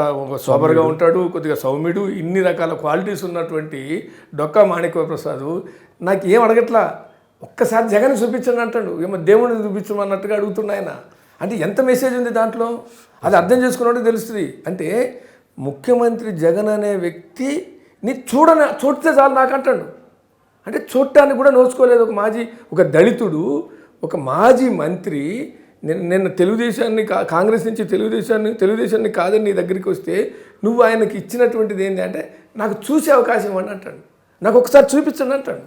సోబర్గా ఉంటాడు, కొద్దిగా సౌమ్యుడు, ఇన్ని రకాల క్వాలిటీస్ ఉన్నటువంటి డొక్కా మాణిక్య ప్రసాద్ నాకు ఏం అడగట్లా, ఒక్కసారి జగన్ చూపించండి అంటాడు. ఏమో దేవుడిని చూపించమన్నట్టుగా అడుగుతున్నా ఆయన. అంటే ఎంత మెసేజ్ ఉంది దాంట్లో, అది అర్థం చేసుకున్నట్టు తెలుస్తుంది. అంటే ముఖ్యమంత్రి జగన్ అనే వ్యక్తిని చూడితే చాలు నాకు అంటాడు. అంటే చూడటానికి కూడా నోచుకోలేదు ఒక దళితుడు, ఒక మాజీ మంత్రి నిన్న తెలుగుదేశాన్ని కాంగ్రెస్ నుంచి తెలుగుదేశాన్ని కాదని నీ దగ్గరికి వస్తే నువ్వు ఆయనకి ఇచ్చినటువంటిది ఏంటి అంటే నాకు చూసే అవకాశం ఇవ్వండి అంటాడు, నాకు ఒకసారి చూపించండి అంటాడు.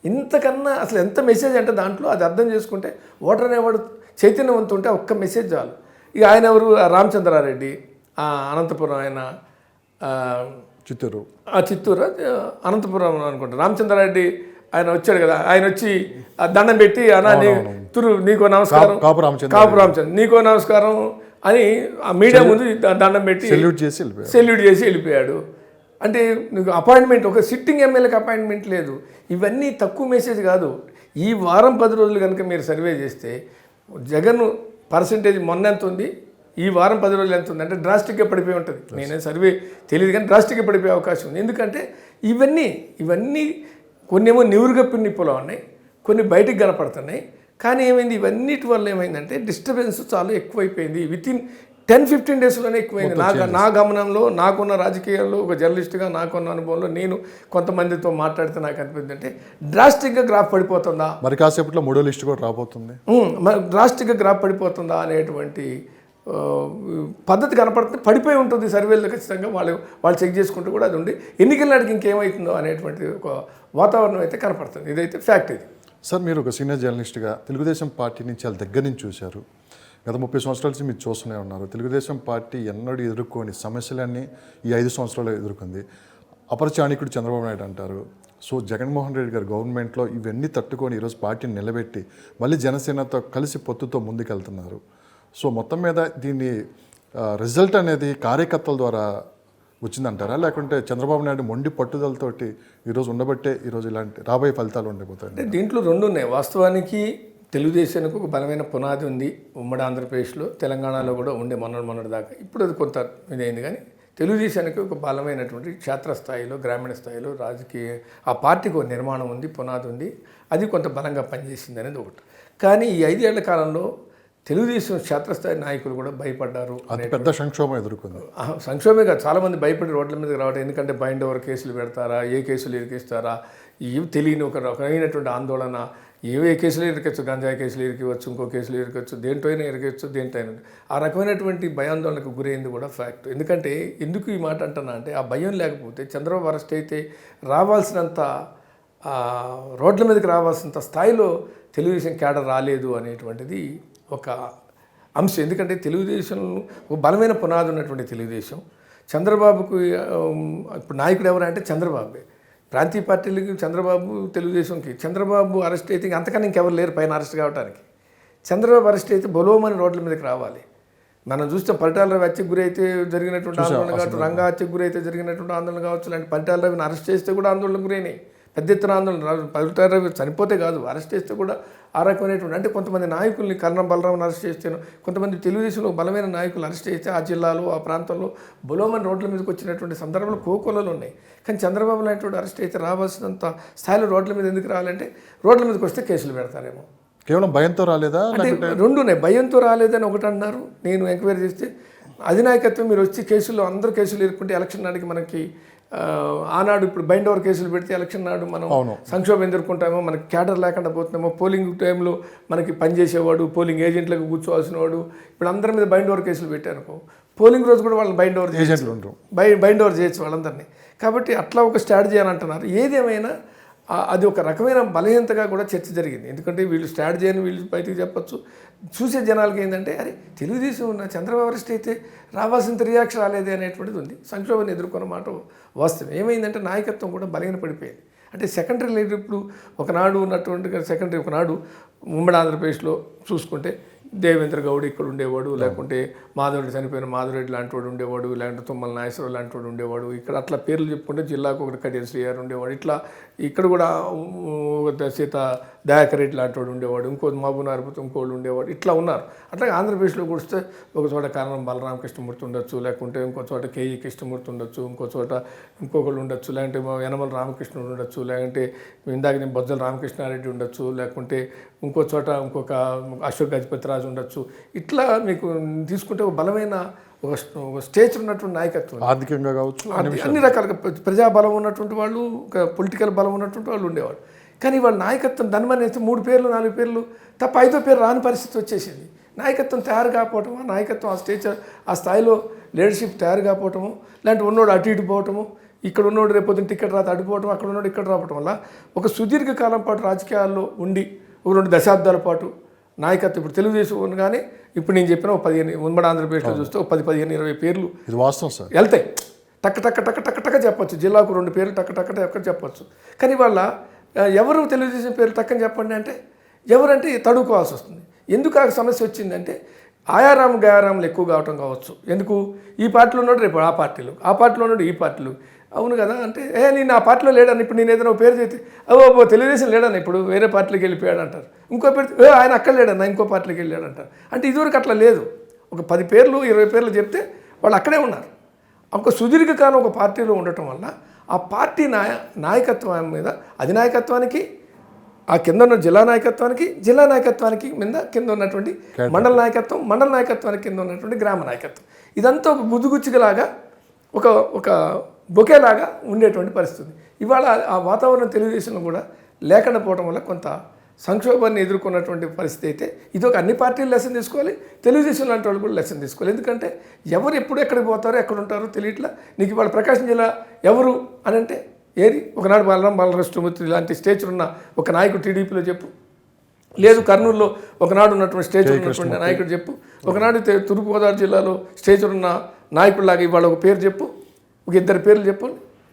ఇంతకన్నా అసలు ఎంత మెసేజ్ అంటే దాంట్లో అది అర్థం చేసుకుంటే ఓటర్ అనేవాడు చైతన్యవంతం ఉంటే ఒక్క మెసేజ్ చాలు. ఇక ఆయన ఎవరు? రామచంద్రారెడ్డి, అనంతపురం, ఆయన చిత్తూరు అనంతపురం అనుకుంటా. రామచంద్రారెడ్డి ఆయన వచ్చాడు కదా, ఆయన వచ్చి దండం పెట్టి అన్నా నీకో నమస్కారం, కాపు రామచంద్ర నీకో నమస్కారం అని ఆ మీడియా ముందు దండం పెట్టి సెల్యూట్ చేసి వెళ్ళిపోయాడు. అంటే నీకు అపాయింట్మెంట్, ఒక సిట్టింగ్ ఎమ్మెల్యేకి అపాయింట్మెంట్ లేదు. ఇవన్నీ తక్కువ మెసేజ్ కాదు. ఈ వారం 10 రోజులు కనుక మీరు సర్వే చేస్తే జగన్ పర్సంటేజ్ మొన్న ఎంత ఉంది, ఈ వారం 10 రోజులు ఎంత ఉంది అంటే డ్రాస్టిక్గా పడిపోయి ఉంటుంది. నేనే సర్వే తెలియదు కానీ డ్రాస్టిక్గా పడిపోయే అవకాశం ఉంది. ఎందుకంటే ఇవన్నీ కొన్ని ఏమో నివురుగప్పిన నిప్పులో ఉన్నాయి, కొన్ని బయటికి కనపడుతున్నాయి. కానీ ఏమైంది, ఇవన్నిటి వల్ల ఏమైందంటే డిస్టర్బెన్స్ చాలా ఎక్కువైపోయింది. వితిన్ 10-15 డేస్లోనే ఎక్కువైంది. నా గమనంలో, నాకున్న రాజకీయాల్లో ఒక జర్నలిస్ట్గా నాకున్న అనుభవంలో నేను కొంతమందితో మాట్లాడితే నాకు అనిపించింది అంటే డ్రాస్టిక్గా గ్రాఫ్ పడిపోతుందా, మరి కాసేపట్లో 3వ లిస్టు కూడా రాబోతుంది, డ్రాస్టిక్గా గ్రాఫ్ పడిపోతుందా అనేటువంటి పద్ధతి కనపడుతుంది. పడిపోయి ఉంటుంది సర్వేల్లో ఖచ్చితంగా. వాళ్ళు చెక్ చేసుకుంటూ కూడా అది ఉండి ఎన్నికల నాటికి ఇంకేమవుతుందో అనేటువంటి ఒక వాతావరణం అయితే కనపడుతుంది. ఇదైతే ఫ్యాక్ట్. ఇది సార్, మీరు ఒక సీనియర్ జర్నలిస్ట్గా తెలుగుదేశం పార్టీని చాలా దగ్గర నుంచి చూశారు. గత 30 సంవత్సరాల నుంచి మీరు చూస్తూనే ఉన్నారు. తెలుగుదేశం పార్టీ ఎన్నడూ ఎదుర్కొని సమస్యలన్నీ ఈ 5 సంవత్సరాలు ఎదుర్కొంది. అపరచాణికుడు చంద్రబాబు నాయుడు అంటారు. సో జగన్మోహన్ రెడ్డి గారు గవర్నమెంట్లో ఇవన్నీ తట్టుకొని ఈరోజు పార్టీని నిలబెట్టి మళ్ళీ జనసేనతో కలిసి పొత్తుతో ముందుకెళ్తున్నారు. సో మొత్తం మీద దీన్ని రిజల్ట్ అనేది కార్యకర్తల ద్వారా వచ్చిందంటారా, లేకుంటే చంద్రబాబు నాయుడు మొండి పట్టుదలతోటి ఈరోజు ఉండబట్టే ఈరోజు ఇలాంటి రాబోయే ఫలితాలు ఉండబోతాయి? అంటే దీంట్లో 2 ఉన్నాయి. వాస్తవానికి తెలుగుదేశానికి ఒక బలమైన పునాది ఉంది ఉమ్మడి ఆంధ్రప్రదేశ్లో, తెలంగాణలో కూడా ఉండే మొన్నటి దాకా. ఇప్పుడు అది కొంత ఇదైంది. కానీ తెలుగుదేశానికి ఒక బలమైనటువంటి క్షేత్రస్థాయిలో, గ్రామీణ స్థాయిలో రాజకీయ ఆ పార్టీకి ఒక నిర్మాణం ఉంది, పునాది ఉంది. అది కొంత బలంగా పనిచేసింది అనేది ఒకటి. కానీ ఈ 5 ఏళ్ల కాలంలో తెలుగుదేశం క్షేత్రస్థాయి నాయకులు కూడా భయపడ్డారు. పెద్ద సంక్షోభం ఎదుర్కొంది. సంక్షోభమే కాదు, చాలామంది భయపడి రోడ్ల మీదకి రావడం. ఎందుకంటే బైండ్ ఓవర్ కేసులు పెడతారా, ఏ కేసులు ఇరికిస్తారా, ఇవి తెలియని ఒక రకమైనటువంటి ఆందోళన. ఏ కేసులు ఇరికొచ్చు, గంజాయి కేసులు ఇరికివచ్చు, ఇంకో కేసులు ఇరికొచ్చు, దేంటైనా ఇరికొచ్చు, దేంటైనా. ఆ రకమైనటువంటి భయాందోళనకు గురైంది కూడా ఫ్యాక్ట్. ఎందుకంటే ఎందుకు ఈ మాట అంటున్నా అంటే ఆ భయం లేకపోతే చంద్రబాబు అరెస్ట్ అయితే రావాల్సినంత రోడ్ల మీదకి రావాల్సినంత స్థాయిలో తెలుగుదేశం కేడర్ రాలేదు అనేటువంటిది ఒక అంశం. ఎందుకంటే తెలుగుదేశం ఒక బలమైన పునాది ఉన్నటువంటి తెలుగుదేశం, చంద్రబాబుకు ఇప్పుడు నాయకుడు ఎవరంటే చంద్రబాబే. ప్రాంతీయ పార్టీలకి చంద్రబాబు, తెలుగుదేశంకి చంద్రబాబు అరెస్ట్ అయితే అంతకన్నా ఇంకెవరు లేరు పైన అరెస్ట్ కావడానికి. చంద్రబాబు అరెస్ట్ అయితే బొలోమని రోడ్ల మీదకి రావాలి. మనం చూస్తే పరిటాల రవి హత్యకు గురైతే జరిగినటువంటి ఆందోళన కావచ్చు, రంగా హత్యకు గురైతే జరిగినటువంటి ఆందోళన కావచ్చు, లాంటి పరిటాల రవిని అరెస్ట్ చేస్తే కూడా ఆందోళనకు గురైనాయి. పెద్ద ఎత్తున ఆందోళన చనిపోతే కాదు, అరెస్ట్ చేస్తే కూడా ఆ రకమైనటువంటి, అంటే కొంతమంది నాయకుల్ని కర్ణం బలరామని అరెస్ట్ చేస్తాను, కొంతమంది తెలుగుదేశంలో బలమైన నాయకులు అరెస్ట్ చేస్తే ఆ జిల్లాలో ఆ ప్రాంతంలో బులోమని రోడ్ల మీదకి వచ్చినటువంటి సందర్భాలు కోకొల్లలు ఉన్నాయి. కానీ చంద్రబాబు లాంటి అరెస్ట్ అయితే రావాల్సినంత స్థాయిలో రోడ్ల మీద ఎందుకు రావాలంటే రోడ్ల మీదకి వస్తే కేసులు పెడతారేమో. కేవలం భయంతో రాలేదా? అంటే రెండు ఉన్నాయి. భయంతో రాలేదని ఒకటి అన్నారు. నేను ఎంక్వైరీ చేస్తే అధినాయకత్వం మీరు వచ్చి కేసుల్లో అందరూ కేసులు ఇరుక్కుంటే ఎలక్షన్ నాటికి మనకి ఆనాడు ఇప్పుడు బైండ్ ఓవర్ కేసులు పెడితే ఎలక్షన్ నాడు మనం సంక్షోభం ఎదుర్కొంటామో, మనకి క్యాడర్ లేకుండా పోతున్నామో, పోలింగ్ టైంలో మనకి పనిచేసేవాడు, పోలింగ్ ఏజెంట్లకు కూర్చోవాల్సిన వాడు, ఇప్పుడు అందరి మీద బైండ్ ఓవర్ కేసులు పెట్టారనుకో, పోలింగ్ రోజు కూడా వాళ్ళని బైండ్ ఓవర్ బైండ్ ఓవర్ చేయొచ్చు వాళ్ళందరినీ. కాబట్టి అట్లా ఒక స్ట్రాటజీ అని అంటున్నారు. ఏదేమైనా అది ఒక రకమైన బలహీనతగా కూడా చర్చ జరిగింది. ఎందుకంటే వీళ్ళు స్ట్రాటజీ అని వీళ్ళు బయటికి చెప్పచ్చు, చూసే జనాలకి ఏంటంటే అరే తెలుగుదేశం ఉన్న చంద్రబాబు అరెస్ట్ అయితే రావాల్సినంత రియాక్షన్ రాలేదే అనేటువంటిది ఉంది. సంక్షోభాన్ని ఎదుర్కొన్న మాట వాస్తవం. ఏమైందంటే నాయకత్వం కూడా బలహీన పడిపోయింది. అంటే సెకండరీ లీడర్ ఇప్పుడు ఒకనాడు ఉన్నటువంటి సెకండరీ, ఒకనాడు ఉమ్మడి ఆంధ్రప్రదేశ్లో చూసుకుంటే దేవేంద్ర గౌడ్ ఇక్కడ ఉండేవాడు, లేకుంటే మాధవరెడ్డి చనిపోయిన మాధవరెడ్డి లాంటి వాడు ఉండేవాడు, లేకుంటే తుమ్మల నాగేశ్వరరావు లాంటి వాడు ఉండేవాడు. ఇక్కడ అట్లా పేర్లు చెప్పుకుంటే జిల్లాకు ఒకటి కడియం శ్రీగారు ఉండేవాడు. ఇట్లా ఇక్కడ కూడా సీత దయాకర్ రెడ్డి లాంటి వాడు ఉండేవాడు, ఇంకో మహబూబ్నగర్ ఇంకోళ్ళు ఉండేవాడు. ఇట్లా ఉన్నారు. అట్లాగే ఆంధ్రప్రదేశ్లో కూడిస్తే ఒక చోట కారణం బలరామకృష్ణమూర్తి ఉండొచ్చు, లేకుంటే ఇంకో చోట కేఈ కృష్ణమూర్తి ఉండొచ్చు, ఇంకో చోట ఇంకొకళ్ళు ఉండొచ్చు, లేకుంటే యనమల రామకృష్ణుడు ఉండొచ్చు, లేకుంటే ఇందాక నేను బొజ్జల రామకృష్ణారెడ్డి ఉండొచ్చు, లేకుంటే ఇంకో చోట ఇంకొక అశోక్ గజపతిరాజు ఉండొచ్చు. ఇట్లా మీకు తీసుకుంటే ఒక బలమైన ఒక స్టేజ్ ఉన్నటువంటి నాయకత్వం, ఆర్థికంగా కావచ్చు, అన్ని రకాలుగా ప్రజాబలం ఉన్నటువంటి వాళ్ళు, ఒక పొలిటికల్ బలం ఉన్నటువంటి వాళ్ళు ఉండేవాళ్ళు. కానీ వాళ్ళ నాయకత్వం ధనమనేసి 3 పేర్లు 4 పేర్లు తప్ప 5వ పేరు రాని పరిస్థితి వచ్చేసింది. నాయకత్వం తయారు కాకపోవటము, నాయకత్వం ఆ స్టేజ్ ఆ స్థాయిలో లీడర్షిప్ తయారు కాకపోవటము, ఇలాంటి ఉన్నోడు అటు ఇటు పోవటము, ఇక్కడ ఉన్నోడు రేపొద్దున టికెట్ రాత అడిపోవటం, అక్కడ ఉన్నోడు ఇక్కడ రావటం వల్ల ఒక సుదీర్ఘకాలం పాటు రాజకీయాల్లో ఉండి ఒక 2 దశాబ్దాల పాటు నాయకత్వం ఇప్పుడు తెలుగుదేశం ఉండగానే ఇప్పుడు నేను చెప్పిన ఒక 15 ఉమ్మడి ఆంధ్రప్రదేశ్లో చూస్తే ఒక 10, 15, 20 పేర్లు ఇది వాస్తవం సార్ వెళ్తాయి. టక్ టక్ టక్ టక్ టక్ చెప్పచ్చు. జిల్లాకు 2 పేర్లు టక్ టక్ టక్ చెప్పచ్చు. కానీ వాళ్ళ ఎవరు తెలుగుదేశం పేరు టక్కని చెప్పండి అంటే ఎవరంటే తడుకోవాల్సి వస్తుంది. ఎందుకు ఆ సమస్య వచ్చిందంటే ఆయారాము గయారాములు ఎక్కువ కావటం కావచ్చు. ఎందుకు ఈ పార్టీలో ఉన్నాడు, రేపు ఆ పార్టీలు, ఆ పార్టీలో ఉన్నాడు, ఈ పార్టీలు. అవును కదా అంటే నేను ఆ పార్టీలో లేడని ఇప్పుడు నేను ఏదైనా పేరు చేస్తే ఓ తెలుగుదేశం లేడని ఇప్పుడు వేరే పార్టీలోకి వెళ్ళిపోయాడు అంటారు. ఇంకో పేరు ఆయన అక్కడ లేడన్నా ఇంకో పార్టీలోకి వెళ్ళాడు అంటారు. అంటే ఇదివరకు అట్లా లేదు. ఒక 10 పేర్లు 20 పేర్లు చెప్తే వాళ్ళు అక్కడే ఉన్నారు. ఒక సుదీర్ఘకాలం ఒక పార్టీలో ఉండటం వల్ల ఆ పార్టీ నాయకత్వం మీద అధినాయకత్వానికి, ఆ కింద ఉన్న జిల్లా నాయకత్వానికి మీద కింద ఉన్నటువంటి మండల నాయకత్వానికి కింద ఉన్నటువంటి గ్రామ నాయకత్వం, ఇదంతా ఒక గుజ్జుగుచ్చిలాగా ఒక బొకేలాగా ఉండేటువంటి పరిస్థితి. ఇవాళ ఆ వాతావరణం తెలుగుదేశంలో కూడా లేకుండా పోవడం వల్ల కొంత సంక్షోభాన్ని ఎదుర్కొన్నటువంటి పరిస్థితి అయితే ఇది ఒక అన్ని పార్టీలు లెసన్ తీసుకోవాలి, తెలుగుదేశం లాంటి వాళ్ళు కూడా లెసన్ తీసుకోవాలి. ఎందుకంటే ఎవరు ఎప్పుడు ఎక్కడికి పోతారో ఎక్కడ ఉంటారో తెలియట్లా. నీకు ఇవాళ ప్రకాశం జిల్లా ఎవరు అని అంటే ఏది ఒకనాడు బలరామకృష్ణమూర్తి ఇలాంటి స్టేజ్ ఉన్న ఒక నాయకుడు టీడీపీలో చెప్పు, లేదు కర్నూలులో ఒకనాడు ఉన్నటువంటి స్టేజ్ ఉన్నటువంటి నాయకుడు చెప్పు, ఒకనాడు తూర్పుగోదావరి జిల్లాలో స్టేజ్ ఉన్న నాయకుడిలాగా ఇవాళ ఒక పేరు చెప్పు, ఒక 2 పేర్లు చెప్పు.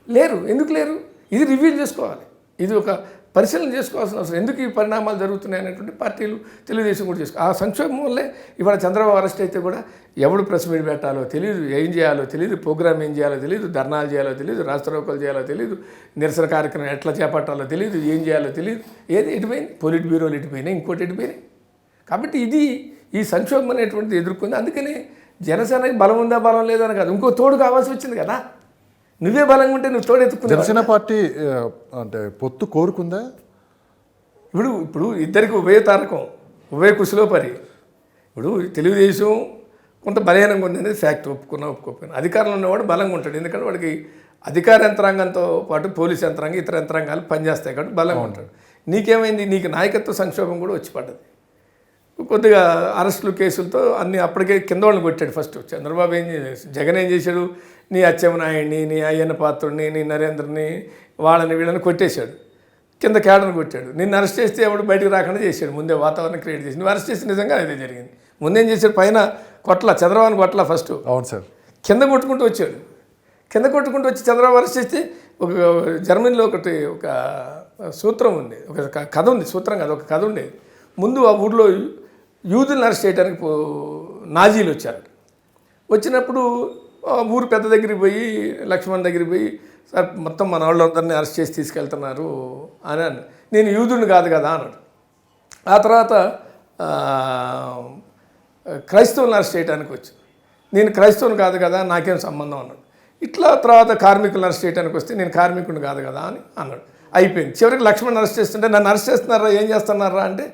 లేరు. ఎందుకు లేరు? ఇది రివీల్ చేసుకోవాలి. ఇది ఒక పరిశీలన చేసుకోవాల్సిన అవసరం. ఎందుకు ఈ పరిణామాలు జరుగుతున్నాయి అనేటువంటి పార్టీలు తెలుగుదేశం కూడా చేసుకో. ఆ సంక్షోభం వల్లే ఇవాళ చంద్రబాబు అరెస్ట్ అయితే కూడా ఎవడు ప్రెస్ మీట్ పెట్టాలో తెలియదు, ఏం చేయాలో తెలియదు, ప్రోగ్రామ్ ఏం చేయాలో తెలియదు, ధర్నాలు చేయాలో తెలియదు, రాస్తారోకలు చేయాలో తెలియదు, నిరసన కార్యక్రమం ఎట్లా చేపట్టాలో తెలియదు, ఏం చేయాలో తెలియదు. ఏది ఎటుపోయింది? పొలిట్ బ్యూరోలు ఎటుపోయినాయి, ఇంకోటి ఎటుపోయినాయి. కాబట్టి ఇది ఈ సంక్షోభం అనేటువంటిది ఎదుర్కొంది. అందుకని జనసేనకి బలం ఉందా బలం లేదని కాదు, ఇంకో తోడు కావాల్సి వచ్చింది కదా. నువ్వే బలంగా ఉంటే నువ్వు తోడు ఎత్తుకున్నావు. జనసేన పార్టీ అంటే పొత్తు కోరుకుందా? ఇప్పుడు ఇద్దరికి ఉభయ తారకం, ఉభయ కుశలో పరి. ఇప్పుడు తెలుగుదేశం కొంత బలహీనంగా ఉంది అనేది ఫ్యాక్ట్, ఒప్పుకోకపోయినా. అధికారంలో ఉన్నవాడు బలంగా ఉంటాడు. ఎందుకంటే వాడికి అధికార యంత్రాంగంతో పాటు పోలీస్ యంత్రాంగం ఇతర యంత్రాంగాలు పనిచేస్తాయి కాబట్టి బలంగా ఉంటాడు. నీకేమైంది? నీకు నాయకత్వ సంక్షోభం కూడా వచ్చి పడ్డది. కొద్దిగా అరెస్టులు కేసులతో అన్ని అప్పటికే కింద వాళ్ళని కొట్టాడు. ఫస్ట్ చంద్రబాబు ఏం చేశాడు, జగన్ ఏం చేశాడు, నీ అచ్చెన్నాయుడిని, నీ అయ్యన్న పాత్రుడిని, నీ నరేంద్రని, వాళ్ళని వీళ్ళని కొట్టేశాడు, కింద కేడర్ని కొట్టాడు. నిన్ను అరెస్ట్ చేస్తే ఎవడు బయటకు రాకుండా చేశాడు. ముందే వాతావరణం క్రియేట్ చేసి నువ్వు అరెస్ట్ చేస్తే నిజంగా అదే జరిగింది. ముందేం చేశాడు, పైన చంద్రబాబుని కొట్ల ఫస్ట్. అవును సార్. కింద కొట్టుకుంటూ వచ్చాడు. కింద కొట్టుకుంటూ వచ్చి చంద్రబాబు అరెస్ట్ చేస్తే ఒక జర్మనీలో ఒక సూత్రం ఉంది, ఒక కథ ఉంది, సూత్రం కాదు, ఒక కథ ఉండేది. ముందు ఆ ఊళ్ళో యూదులను అరెస్ట్ చేయడానికి నాజీలు వచ్చారు. వచ్చినప్పుడు ఊరు పెద్ద దగ్గరికి పోయి, లక్ష్మణ్ దగ్గరికి పోయి సార్ మొత్తం మన వాళ్ళందరినీ అరెస్ట్ చేసి తీసుకెళ్తున్నారు అని నేను యూదుడిని కాదు కదా అన్నాడు. ఆ తర్వాత క్రైస్తవులను అరెస్ట్ చేయడానికి వచ్చింది. నేను క్రైస్తవుని కాదు కదా, నాకేం సంబంధం అన్నాడు. ఇట్లా తర్వాత కార్మికులను అరెస్ట్ చేయడానికి వస్తే నేను కార్మికుడిని కాదు కదా అని అన్నాడు. అయిపోయింది. చివరికి లక్ష్మణ్ అరెస్ట్ చేస్తుంటే నన్ను అరెస్ట్ చేస్తున్నారా, ఏం చేస్తున్నారా అంటే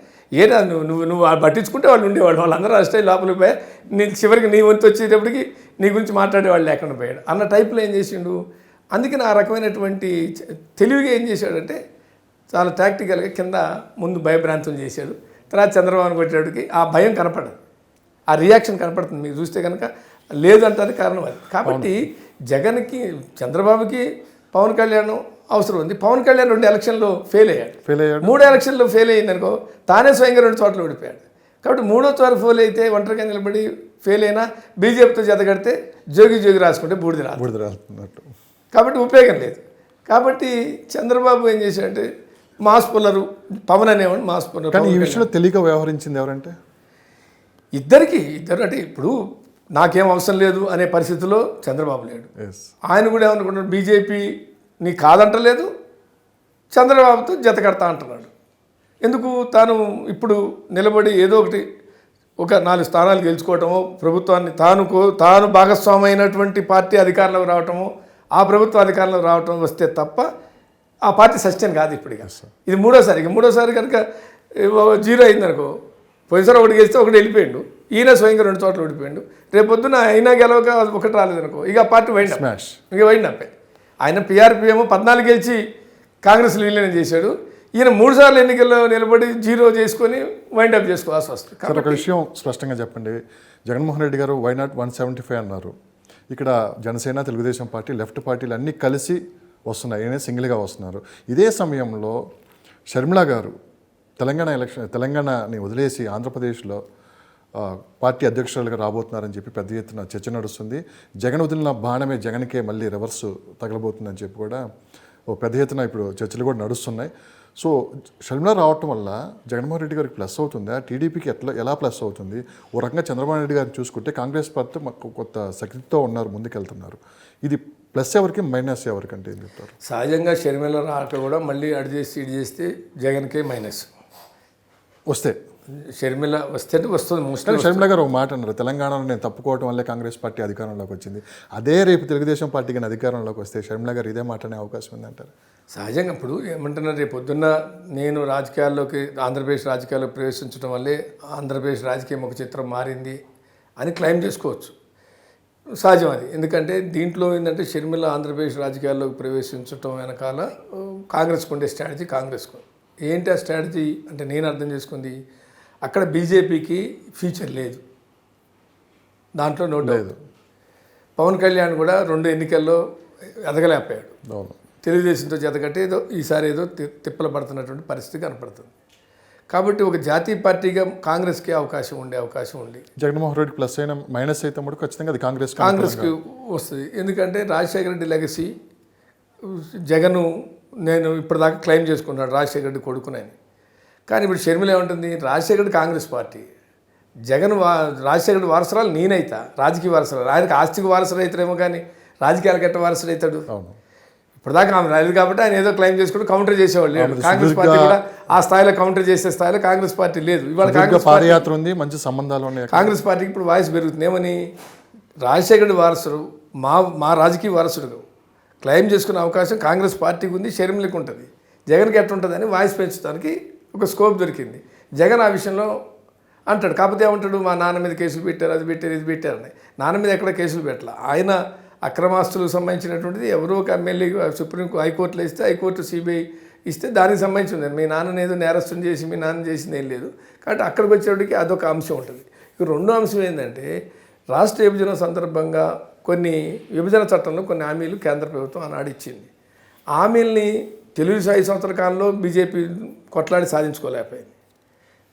ఏదా నువ్వు పట్టించుకుంటే వాళ్ళు ఉండేవాళ్ళు, వాళ్ళందరూ అరెస్ట్ అయ్యి లోపలికి పోయి నీ చివరికి నీ వంతు వచ్చేటప్పటికి నీ గురించి మాట్లాడేవాళ్ళు లేకుండా పోయాడు అన్న టైప్లో ఏం చేసిండు. అందుకని ఆ రకమైనటువంటి తెలివిగా ఏం చేశాడంటే చాలా టాక్టికల్గా కింద ముందు భయభ్రాంతులు చేశాడు. తర్వాత చంద్రబాబుని కొట్టేటికి ఆ భయం కనపడదు, ఆ రియాక్షన్ కనపడుతుంది. మీకు చూస్తే కనుక లేదంటే కారణం అది. కాబట్టి జగన్కి చంద్రబాబుకి పవన్ కళ్యాణ్ అవసరం ఉంది. పవన్ కళ్యాణ్ 2 ఎలక్షన్లో ఫెయిల్ అయ్యాడు. 3 ఎలక్షన్లో ఫెయిల్ అయ్యిందనుకో తానే స్వయంగా 2 చోట్ల ఓడిపోయాడు. కాబట్టి 3వ చోట ఫెయిల్ అయితే ఒంటరిగా నిలబడి ఫెయిల్ అయినా బీజేపీతో జతగడితే జోగి రాసుకుంటే బూడిద రాస్తున్నట్టు. కాబట్టి ఉపయోగం లేదు. కాబట్టి చంద్రబాబు ఏం చేశాడంటే మాస్ పుల్లరు, పవన్ అనేవాడు మాస్ పుల్లరు. కానీ ఈ విషయంలో తెలియక వ్యవహరించింది ఎవరంటే ఇద్దరు అంటే ఇప్పుడు నాకేం అవసరం లేదు అనే పరిస్థితిలో చంద్రబాబు లేడు. ఆయన కూడా ఏమనుకుంటున్నాడు, బీజేపీ నీ కాదంటలేదు, చంద్రబాబుతో జత కడతా అంటున్నాడు. ఎందుకు తాను ఇప్పుడు నిలబడి ఏదో ఒక 4 స్థానాలు గెలుచుకోవటమో, ప్రభుత్వాన్ని తాను భాగస్వామి అయినటువంటి పార్టీ అధికారంలోకి రావటమో, ఆ ప్రభుత్వ అధికారంలోకి రావటం వస్తే తప్ప ఆ పార్టీ సస్టైన్ కాదు. ఇప్పుడు ఇది మూడోసారి కనుక 0 అయిందనుకో, పోయినసారి 1 గెలిస్తే 1 వెళ్ళిపోయాడు, ఈయన స్వయంగా 2 చోట్ల ఓడిపోయాడు. రేపొద్దున అయినా గెలవక 1 రాలేదనుకో, ఇక ఆ పార్టీ వైండ్ అప్. ఆయన PRPM 14 గెలిచి కాంగ్రెస్ విలీనం చేశాడు. ఈయన 3 సార్లు ఎన్నికల్లో నిలబడి 0 చేసుకొని వైండ్ అప్ చేసుకోవాల్సి వస్తుంది. సార్ ఒక విషయం స్పష్టంగా చెప్పండి, జగన్మోహన్ రెడ్డి గారు వై నాట్ 175 అన్నారు. ఇక్కడ జనసేన, తెలుగుదేశం పార్టీ, లెఫ్ట్ పార్టీలు అన్నీ కలిసి వస్తున్నాయి, ఈయన సింగిల్గా వస్తున్నారు. ఇదే సమయంలో షర్మిల గారు తెలంగాణని వదిలేసి ఆంధ్రప్రదేశ్లో పార్టీ అధ్యక్షురాలుగా రాబోతున్నారని చెప్పి పెద్ద ఎత్తున చర్చ నడుస్తుంది. జగన్ వదిలిన బాణమే జగన్కే మళ్ళీ రివర్స్ తగలబోతుందని చెప్పి కూడా ఓ పెద్ద ఎత్తున ఇప్పుడు చర్చలు కూడా నడుస్తున్నాయి. సో షర్మిల రావటం వల్ల జగన్మోహన్ రెడ్డి గారికి ప్లస్ అవుతుందా, టీడీపీకి ఎలా ప్లస్ అవుతుంది? ఓ రకంగా చంద్రబాబు నాయుడు గారిని చూసుకుంటే కాంగ్రెస్ పార్టీ కొత్త శక్తితో ఉన్నారు, ముందుకెళ్తున్నారు. ఇది ప్లస్ ఎవరికి, మైనస్ ఎవరికి అంటే ఏం చెప్తారు? సహజంగా షర్మిల రావటం కూడా మళ్ళీ అడి చేస్తే జగన్కే మైనస్. వస్తే షర్మిల వస్తుంది మోస్ట్లీ. షర్మిల గారు ఒక మాట అన్నారు, తెలంగాణలో నేను తప్పుకోవడం వల్లే కాంగ్రెస్ పార్టీ అధికారంలోకి వచ్చింది. అదే రేపు తెలుగుదేశం పార్టీకి అధికారంలోకి వస్తే షర్మిల గారు ఇదే మాట అనే అవకాశం ఉందంటారు? సహజంగా ఇప్పుడు ఏమంటున్నారు, రేపు పొద్దున్న నేను ఆంధ్రప్రదేశ్ రాజకీయాల్లోకి ప్రవేశించడం వల్లే ఆంధ్రప్రదేశ్ రాజకీయం ఒక చిత్రం మారింది అని క్లెయిమ్ చేసుకోవచ్చు. సహజం అది. ఎందుకంటే దీంట్లో ఏంటంటే షర్మిల ఆంధ్రప్రదేశ్ రాజకీయాల్లోకి ప్రవేశించడం వెనకాల కాంగ్రెస్కు ఉండే స్ట్రాటజీ కాంగ్రెస్కు. ఏంటి ఆ స్ట్రాటజీ అంటే నేను అర్థం చేసుకుంది, అక్కడ బీజేపీకి ఫ్యూచర్ లేదు, దాంట్లో నోట్ లేదు. పవన్ కళ్యాణ్ కూడా 2 ఎన్నికల్లో ఎదగలేకపోయాడు. తెలుగుదేశంతో జతకట్టి ఈసారి తిప్పలు పడుతున్నటువంటి పరిస్థితి కనపడుతుంది. కాబట్టి ఒక జాతీయ పార్టీగా కాంగ్రెస్కి అవకాశం ఉంది. జగన్మోహన్ రెడ్డి ప్లస్ అయినా మైనస్ అయితే మటుకు ఖచ్చితంగా అది కాంగ్రెస్కి వస్తుంది. ఎందుకంటే రాజశేఖర రెడ్డి లెగసీ నేను ఇప్పటిదాకా క్లెయిమ్ చేసుకున్నాడు రాజశేఖర రెడ్డి కొడుకునని. కానీ ఇప్పుడు షర్మిల ఏమంటుంది, రాజశేఖర రెడ్డి కాంగ్రెస్ పార్టీ, రాజశేఖర రెడ్డి వారసురాలు నేనైతా, రాజకీయ వారసురాలు. ఆయనకు ఆస్తికి వారసులు అవుతారేమో కానీ రాజకీయాలకు ఎట్ట వారసుడు అవుతాడు? ఇప్పటిదాకా ఆమె రాలేదు కాబట్టి ఆయన ఏదో క్లెయిమ్ చేసుకుంటూ కౌంటర్ చేసేవాళ్ళు లేడు. కాంగ్రెస్ పార్టీ కూడా ఆ స్థాయిలో కౌంటర్ చేసే స్థాయిలో కాంగ్రెస్ పార్టీ లేదు. ఇవాళ కాంగ్రెస్ పాదయాత్ర ఉంది, మంచి సంబంధాలు ఉన్నాయి. కాంగ్రెస్ పార్టీకి ఇప్పుడు వాయిస్ పెరుగుతుంది. ఏమని, రాజశేఖర రెడ్డి వారసుడు మా రాజకీయ వారసుడు క్లెయిమ్ చేసుకునే అవకాశం కాంగ్రెస్ పార్టీకి ఉంది, షర్మిలకు ఉంటుంది. జగన్కి ఎట్టుంటుందని వాయిస్ పెంచడానికి ఒక స్కోప్ దొరికింది. జగన్ ఆ విషయంలో అంటాడు. కాకపోతే ఏమంటాడు, మా నాన్న మీద కేసులు పెట్టారు, అది పెట్టారు, ఇది పెట్టారని. నాన్న మీద ఎక్కడ కేసులు పెట్టాల. ఆయన అక్రమాస్తులకు సంబంధించినటువంటిది ఎవరో ఒక ఎమ్మెల్యే సుప్రీం హైకోర్టులో ఇస్తే, హైకోర్టు సిబిఐ ఇస్తే దానికి సంబంధించింది. మీ నాన్నని ఏదో నేరస్తుని చేసి మీ నాన్న చేసింది ఏం లేదు. కాబట్టి అక్కడికి వచ్చేటికి అదొక అంశం ఉంటుంది. ఇక రెండో అంశం ఏంటంటే, రాష్ట్ర విభజన సందర్భంగా కొన్ని విభజన చట్టంలో కొన్ని హామీలు కేంద్ర ప్రభుత్వం ఆనాడు ఇచ్చింది. హామీల్ని తెలుగు 5 సంవత్సరాల కాలంలో బీజేపీ కొట్లాడి సాధించుకోలేకపోయింది.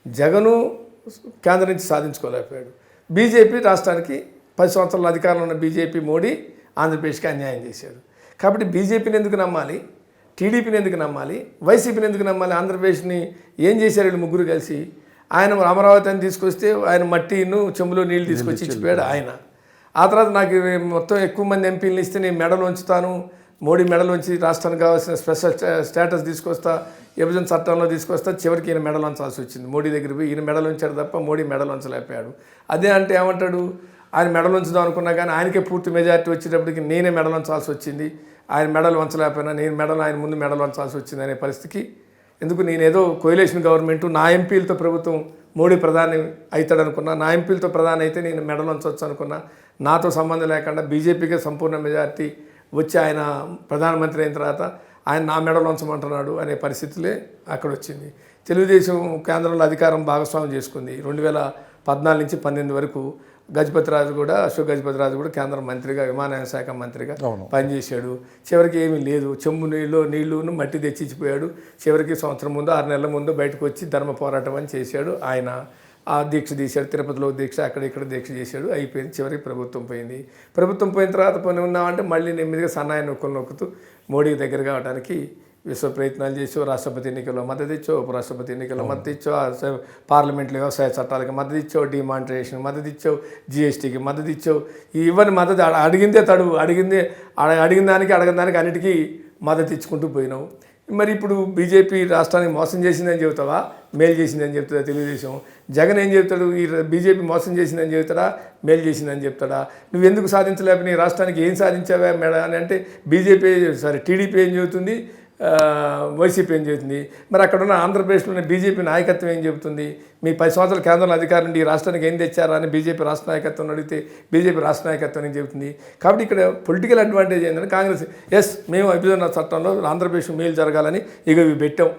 జగను కేంద్రం నుంచి సాధించుకోలేకపోయాడు. బీజేపీ రాష్ట్రానికి 10 సంవత్సరాల అధికారంలో ఉన్న బీజేపీ మోడీ ఆంధ్రప్రదేశ్కి అన్యాయం చేశాడు. కాబట్టి బీజేపీని ఎందుకు నమ్మాలి, టీడీపీని ఎందుకు నమ్మాలి, వైసీపీని ఎందుకు నమ్మాలి? ఆంధ్రప్రదేశ్ని ఏం చేశారు వీళ్ళు ముగ్గురు కలిసి? ఆయన అమరావతి అని తీసుకొస్తే ఆయన మట్టిను చెంబులో నీళ్ళు తీసుకొచ్చి ఇచ్చిపోయాడు ఆయన. ఆ తర్వాత నాకు మొత్తం ఎక్కువ మంది ఎంపీలను ఇస్తే నేను మెడలు ఉంచుతాను, మోడీ మెడలోంచి రాష్ట్రానికి కావాల్సిన స్పెషల్ స్టేటస్ తీసుకొస్తా, విభజన చట్టంలో తీసుకొస్తా, చివరికి ఈయన మెడలు ఉంచాల్సి వచ్చింది. మోడీ దగ్గర పోయి ఈయన మెడలు ఉంచాడు తప్ప మోడీ మెడలు ఉంచలేకపోయాడు. అదే అంటే ఏమంటాడు, ఆయన మెడలు ఉంచుదాం అనుకున్నా కానీ ఆయనకే పూర్తి మెజారిటీ వచ్చేటప్పటికి నేనే మెడలు ఉంచాల్సి వచ్చింది, ఆయన మెడలు ఉంచలేకపోయినా నేను మెడలు ఆయన ముందు మెడలు ఉంచాల్సి వచ్చింది అనే పరిస్థితికి. ఎందుకు నేనేదో కోయిలేషన్ గవర్నమెంట్ నా ఎంపీలతో ప్రభుత్వం మోడీ ప్రధాని అవుతాడు అనుకున్నా, నా ఎంపీలతో ప్రధాని అయితే నేను మెడలు ఉంచవచ్చు అనుకున్నా, నాతో సంబంధం లేకుండా బీజేపీకే సంపూర్ణ మెజారిటీ వచ్చి ఆయన ప్రధానమంత్రి అయిన తర్వాత ఆయన నా మెడలు ఉంచమంటున్నాడు అనే పరిస్థితులే అక్కడ వచ్చింది. తెలుగుదేశం కేంద్రంలో అధికారం భాగస్వామ్యం చేసుకుంది. 2014 నుంచి 2018 వరకు గజపతిరాజు కూడా, అశోక్ గజపతిరాజు కూడా కేంద్ర మంత్రిగా, విమానయాన శాఖ మంత్రిగా పనిచేశాడు. చివరికి ఏమీ లేదు, చెంబు నీళ్లును మట్టి తెచ్చిపోయాడు. చివరికి సంవత్సరం ముందు 6 నెలల ముందు బయటకు వచ్చి ధర్మ పోరాటం అని చేశాడు. ఆయన ఆ దీక్ష తీశాడు, తిరుపతిలో దీక్ష, అక్కడ ఇక్కడ దీక్ష చేశాడు. అయిపోయింది. చివరికి ప్రభుత్వం పోయింది. ప్రభుత్వం పోయిన తర్వాత పని ఉన్నామంటే మళ్ళీ నెమ్మదిగా సన్నాయి నొక్కుతూ మోడీకి దగ్గర కావడానికి విశ్వ ప్రయత్నాలు చేసావు. రాష్ట్రపతి ఎన్నికల్లో మద్దతు ఇచ్చావు, ఉపరాష్ట్రపతి ఎన్నికల్లో మద్దతు ఇచ్చావు, పార్లమెంట్లో వ్యవసాయ చట్టాలకి మద్దతు ఇచ్చావు, డిమానిటైజేషన్ మద్దతు ఇచ్చావు, జీఎస్టీకి మద్దతు ఇచ్చావు. ఇవన్నీ మద్దతు అడిగిందే తడువు, అడిగిన దానికి అన్నిటికీ మద్దతు ఇచ్చుకుంటూ పోయినావు. మరి ఇప్పుడు బీజేపీ రాష్ట్రానికి మోసం చేసిందని చెబుతావా, మేలు చేసిందని చెప్తుందా తెలుగుదేశం? జగన్ ఏం చెప్తాడు, ఈ బీజేపీ మోసం చేసిందని చెబుతాడా, మేలు చేసిందని చెప్తాడా? నువ్వెందుకు సాధించలేకపోయినా నీ రాష్ట్రానికి ఏం సాధించావా మేడ అని అంటే టీడీపీ ఏం చెబుతుంది, వైసీపీ ఏం చెబుతుంది. మరి అక్కడ ఉన్న ఆంధ్రప్రదేశ్లో ఉన్న బీజేపీ నాయకత్వం ఏం చెబుతుంది? మీ 10 సంవత్సరాల కేంద్రంలో అధికారం నుండి ఈ రాష్ట్రానికి ఏం తెచ్చారా అని బీజేపీ రాష్ట్ర నాయకత్వం అడిగితే బీజేపీ రాష్ట్ర నాయకత్వం ఏం చెబుతుంది? కాబట్టి ఇక్కడ పొలిటికల్ అడ్వాంటేజ్ ఏంటంటే కాంగ్రెస్ మేము విభజన చట్టంలో ఆంధ్రప్రదేశ్ మేలు జరగాలని ఇవి పెట్టాం,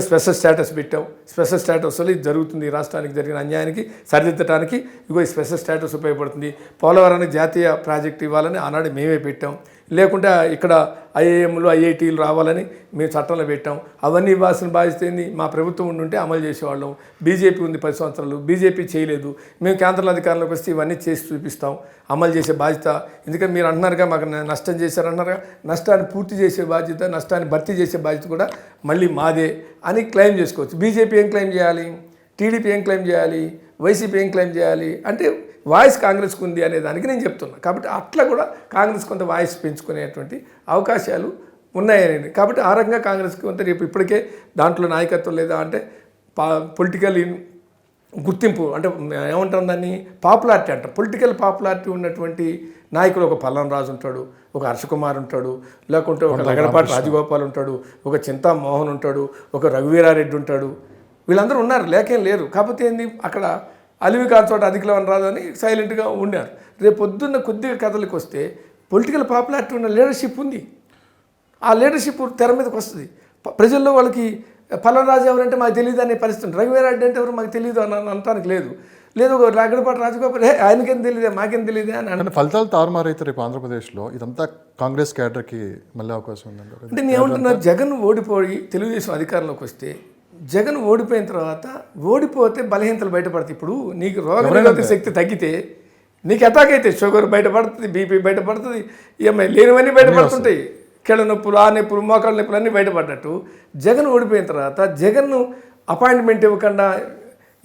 స్పెషల్ స్టేటస్ పెట్టాం. స్పెషల్ స్టేటస్ వల్ల ఇది జరుగుతుంది, ఈ రాష్ట్రానికి జరిగిన అన్యాయానికి సరిదిద్దడానికి ఈ స్పెషల్ స్టేటస్ ఉపయోగపడుతుంది. పోలవరానికి జాతీయ ప్రాజెక్టు ఇవ్వాలని ఆనాడు మేమే పెట్టాం. లేకుంటే ఇక్కడ ఐఐఎంలు ఐఐటీలు రావాలని మేము చట్టంలో పెట్టాం. అవన్నీ ఇవ్వాల్సిన బాధ్యత ఏంది? మా ప్రభుత్వం ఉండుంటే అమలు చేసేవాళ్ళం. బీజేపీ ఉంది 10 సంవత్సరాలు, బీజేపీ చేయలేదు. మేము కేంద్రంలో అధికారంలోకి వస్తే ఇవన్నీ చేసి చూపిస్తాం, అమలు చేసే బాధ్యత. ఎందుకంటే మీరు అంటున్నారుగా మాకు నష్టం చేశారన్నారుగా, నష్టాన్ని పూర్తి చేసే బాధ్యత, నష్టాన్ని భర్తీ చేసే బాధ్యత కూడా మళ్ళీ మాదే అని క్లెయిమ్ చేసుకోవచ్చు. బీజేపీ ఏం క్లెయిమ్ చేయాలి, టీడీపీ ఏం క్లెయిమ్ చేయాలి, వైసీపీ ఏం క్లెయిమ్ చేయాలి అంటే వాయిస్ కాంగ్రెస్కి ఉంది అనే దానికి నేను చెప్తున్నా. కాబట్టి అట్లా కూడా కాంగ్రెస్ కొంత వాయిస్ పెంచుకునేటువంటి అవకాశాలు ఉన్నాయని. కాబట్టి ఆ రకంగా కాంగ్రెస్కి కొంత రేపు ఇప్పటికే దాంట్లో నాయకత్వం లేదా అంటే పొలిటికల్ గుర్తింపు అంటే ఏమంటాం దాన్ని, పాపులారిటీ అంటాం. పొలిటికల్ పాపులారిటీ ఉన్నటువంటి నాయకులు ఒక పల్లం రాజు ఉంటాడు, ఒక హర్షకుమార్ ఉంటాడు, లేకుంటే ఒక లగడపాటి రాజగోపాల్ ఉంటాడు, ఒక చింతా మోహన్ ఉంటాడు, ఒక రఘువీరారెడ్డి ఉంటాడు. వీళ్ళందరూ ఉన్నారు, లేకేం లేరు. కాకపోతే ఏంది, అక్కడ అలివి కాని చోట అధికలం రాదని సైలెంట్గా ఉండారు. రేపు పొద్దున్న కొద్దిగా కథలకు వస్తే పొలిటికల్ పాపులారిటీ ఉన్న లీడర్షిప్ ఉంది. ఆ లీడర్షిప్ తెర మీదకి వస్తుంది. ప్రజల్లో వాళ్ళకి పల్లం రాజు ఎవరంటే మాకు తెలియదు అనే పరిస్థితి. రఘువీరారెడ్డి అంటే ఎవరు మాకు తెలియదు అని అనటానికి లేదు. ఒక లగడపాటి రాజగోపాల్ ఆయనకేం తెలియదే మాకేం తెలియదే అని అంటే ఫలితాలు తారుమారైతే రేపు ఆంధ్రప్రదేశ్లో ఇదంతా కాంగ్రెస్ క్యాడర్కి మళ్ళీ అవకాశం ఉందండి. అంటే నేను ఏమంటున్నా, జగన్ ఓడిపోయి తెలుగుదేశం అధికారంలోకి వస్తే, జగన్ ఓడిపోయిన తర్వాత ఓడిపోతే బలహీనతలు బయటపడతాయి. ఇప్పుడు నీకు రోగనిరోధక శక్తి తగ్గితే నీకు అటాక్ అయితే షుగర్ బయటపడుతుంది, బీపీ బయటపడుతుంది, ఈఎంఐ లేనివన్నీ బయటపడుతుంటాయి, కీళ్ళ నొప్పులు, ఆ నొప్పులు, మోకాళ్ళ నొప్పులు అన్నీ బయటపడ్డట్టు జగన్ ఓడిపోయిన తర్వాత జగన్ను అపాయింట్మెంట్ ఇవ్వకుండా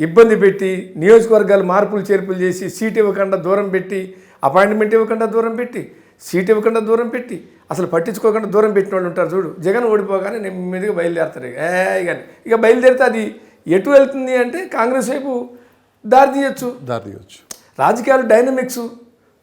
ఇబ్బంది పెట్టి, నియోజకవర్గాలు మార్పులు చేర్పులు చేసి, సీట్ ఇవ్వకుండా దూరం పెట్టి, అపాయింట్మెంట్ ఇవ్వకుండా దూరం పెట్టి, సీట్ ఇవ్వకుండా దూరం పెట్టి, అసలు పట్టించుకోకుండా దూరం పెట్టిన వాళ్ళు ఉంటారు చూడు. జగన్ ఓడిపోగానే నెమ్మదిగా బయలుదేరుతారు. కానీ ఇక బయలుదేరితే అది ఎటు వెళ్తుంది అంటే కాంగ్రెస్ వైపు దారి తీయచ్చు. రాజకీయాలు డైనమిక్స్